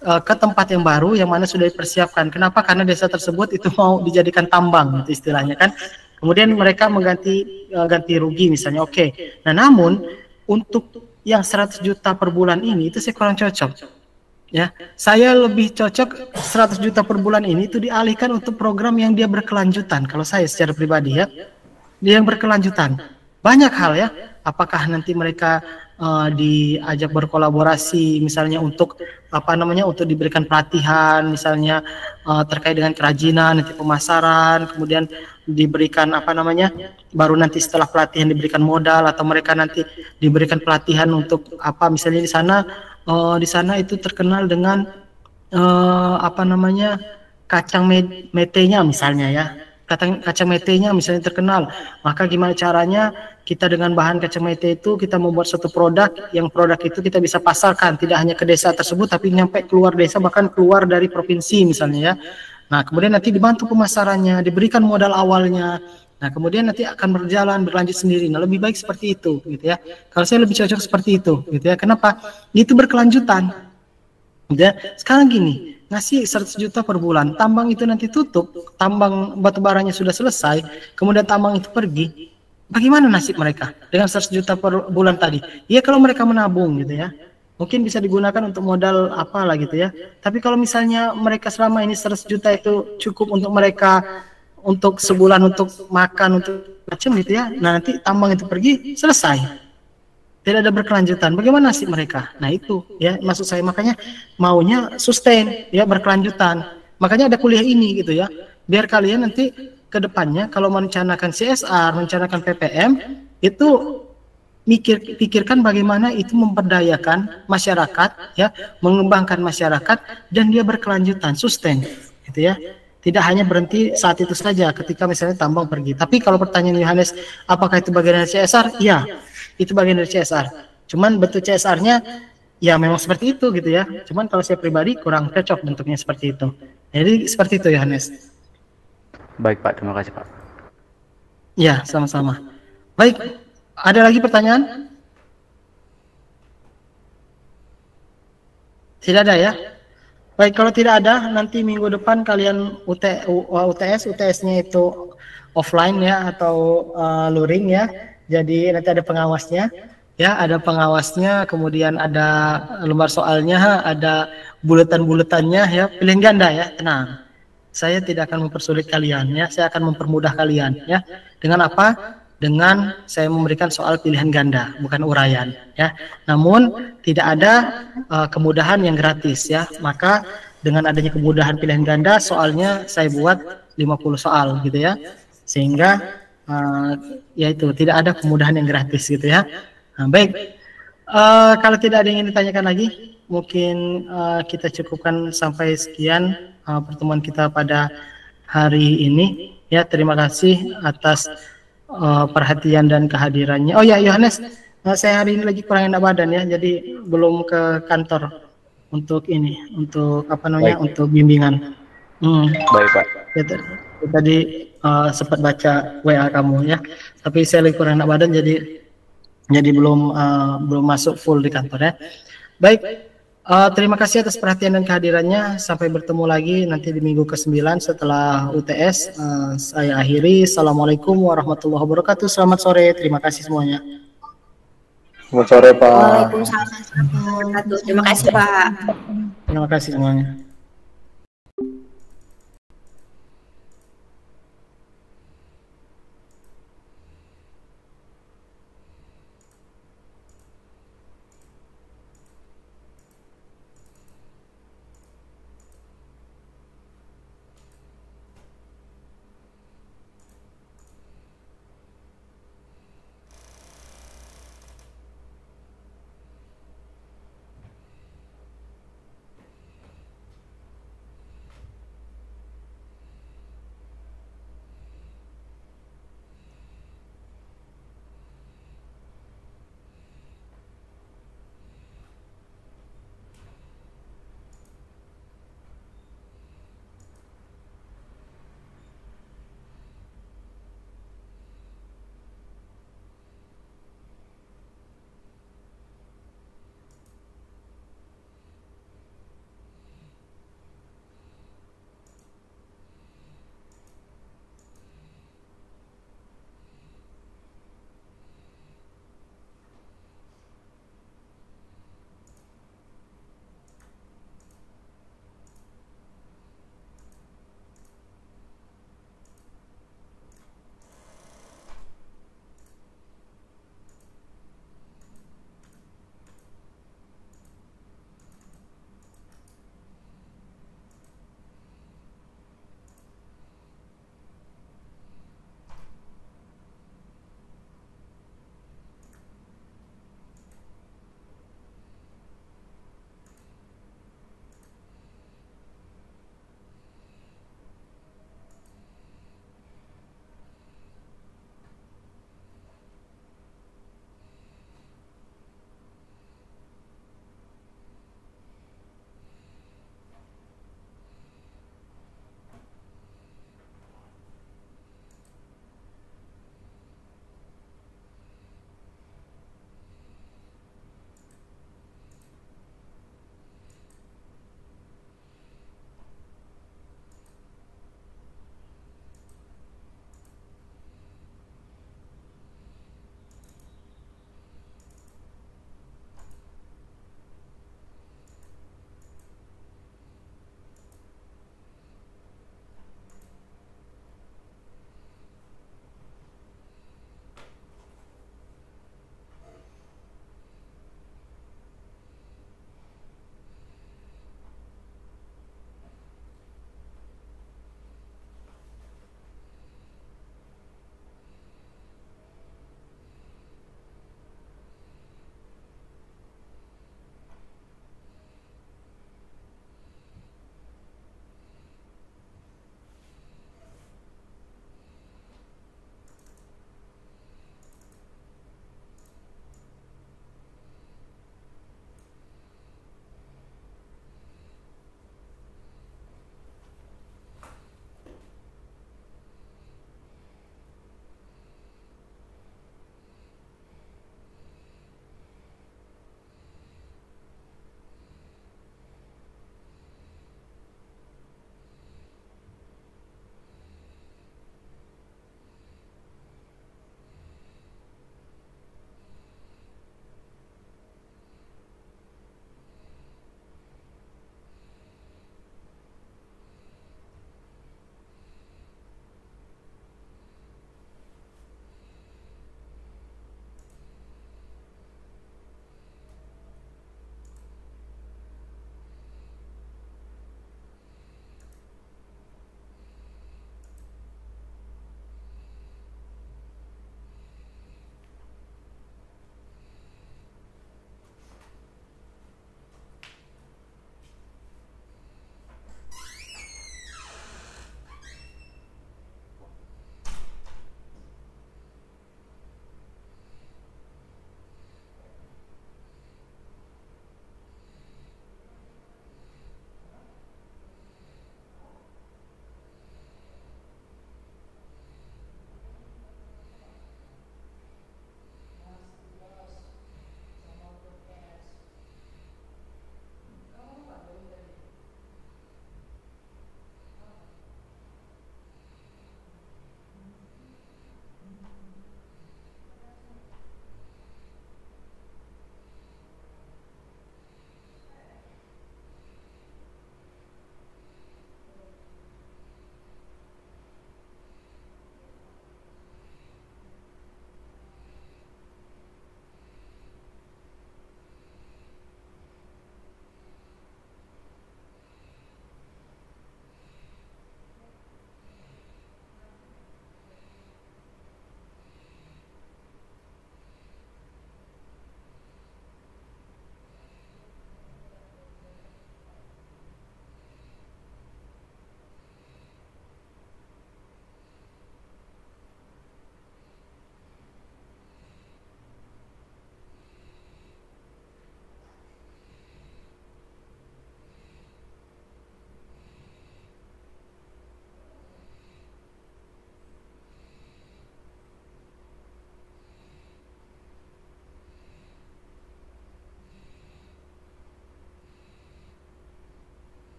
ke tempat yang baru yang mana sudah dipersiapkan. Kenapa? Karena desa tersebut itu mau dijadikan tambang gitu istilahnya kan. Kemudian mereka ganti rugi misalnya. Oke. Nah, namun untuk yang 100 juta per bulan ini itu saya kurang cocok. Ya, saya lebih cocok 100 juta per bulan ini itu dialihkan untuk program yang dia berkelanjutan. Kalau saya secara pribadi ya, dia yang berkelanjutan. Banyak hal ya. Apakah nanti mereka diajak berkolaborasi misalnya untuk untuk diberikan pelatihan misalnya terkait dengan kerajinan, nanti pemasaran, kemudian diberikan baru nanti setelah pelatihan diberikan modal, atau mereka nanti diberikan pelatihan untuk misalnya di sana itu terkenal dengan kacang metenya misalnya ya, kacamatanya misalnya terkenal, maka gimana caranya kita dengan bahan kacamata itu kita membuat suatu produk, yang produk itu kita bisa pasarkan tidak hanya ke desa tersebut tapi nyampe keluar desa, bahkan keluar dari provinsi misalnya ya. Nah kemudian nanti dibantu pemasarannya, diberikan modal awalnya, nah kemudian nanti akan berlanjut sendiri. Nah lebih baik seperti itu gitu ya, kalau saya lebih cocok seperti itu gitu ya. Kenapa? Itu berkelanjutan. Ya, sekarang gini, ngasih 100 juta per bulan, tambang itu nanti tutup, tambang batu baranya sudah selesai, kemudian tambang itu pergi, bagaimana nasib mereka dengan 100 juta per bulan tadi? Ya kalau mereka menabung gitu ya, mungkin bisa digunakan untuk modal apalah gitu ya. Tapi kalau misalnya mereka selama ini 100 juta itu cukup untuk mereka untuk sebulan untuk makan, untuk macam gitu ya, nah nanti tambang itu pergi, selesai. Tidak ada berkelanjutan. Bagaimana sih mereka? Nah itu ya maksud saya, makanya maunya sustain ya, berkelanjutan. Makanya ada kuliah ini gitu ya. Biar kalian nanti ke depannya kalau merencanakan CSR, merencanakan PPM itu pikirkan bagaimana itu memperdayakan masyarakat ya, mengembangkan masyarakat dan dia berkelanjutan, sustain gitu ya. Tidak hanya berhenti saat itu saja ketika misalnya tambang pergi. Tapi kalau pertanyaan Yohanes, apakah itu bagian dari CSR? Iya, itu bagian dari CSR. Cuman bentuk CSR-nya ya memang seperti itu gitu ya. Cuman kalau saya pribadi kurang cocok bentuknya seperti itu. Jadi seperti itu Yohanes. Baik Pak, terima kasih Pak. Ya, sama-sama. Baik, ada lagi pertanyaan? Tidak ada ya? Baik, kalau tidak ada, nanti minggu depan kalian UTS-nya itu offline ya, atau luring ya. Jadi nanti ada pengawasnya, ya, ada pengawasnya, kemudian ada lembar soalnya, ada buletan-buletannya ya, pilihan ganda ya, tenang. Saya tidak akan mempersulit kalian ya, saya akan mempermudah kalian ya. Dengan apa? Dengan saya memberikan soal pilihan ganda, bukan uraian ya. Namun tidak ada kemudahan yang gratis ya. Maka dengan adanya kemudahan pilihan ganda, soalnya saya buat 50 soal gitu ya. Sehingga yaitu tidak ada kemudahan yang gratis gitu ya. Nah, baik. Kalau tidak ada yang ingin ditanyakan lagi, mungkin kita cukupkan sampai sekian pertemuan kita pada hari ini ya. Terima kasih atas perhatian dan kehadirannya. Oh ya Yohanes, saya hari ini lagi kurang enak badan ya, jadi belum ke kantor untuk ini, untuk apa namanya, Baik. untuk bimbingan. Baik Pak. Ya, tadi sempat baca WA kamu ya, tapi saya lagi kurang enak badan, jadi belum masuk full di kantor ya. Baik. Terima kasih atas perhatian dan kehadirannya. Sampai bertemu lagi nanti di minggu ke-9 setelah UTS. Saya akhiri. Assalamualaikum warahmatullahi wabarakatuh. Selamat sore. Terima kasih semuanya. Selamat sore Pak. Waalaikumsalam warahmatullahi wabarakatuh. Terima kasih Pak. Terima kasih semuanya.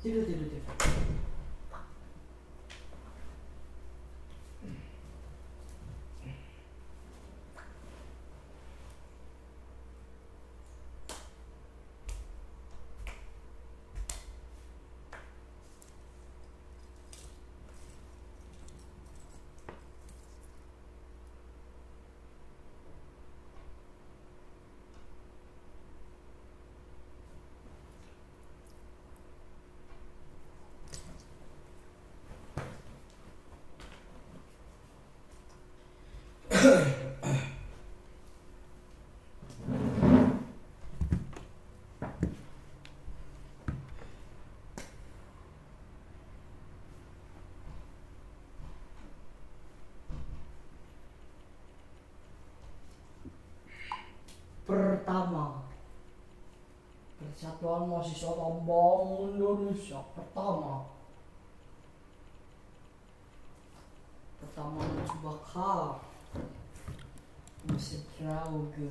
Tidur. Pertama, Persatuan Mahasiswa Tambang Indonesia pertama Cubaka Mesin Drauge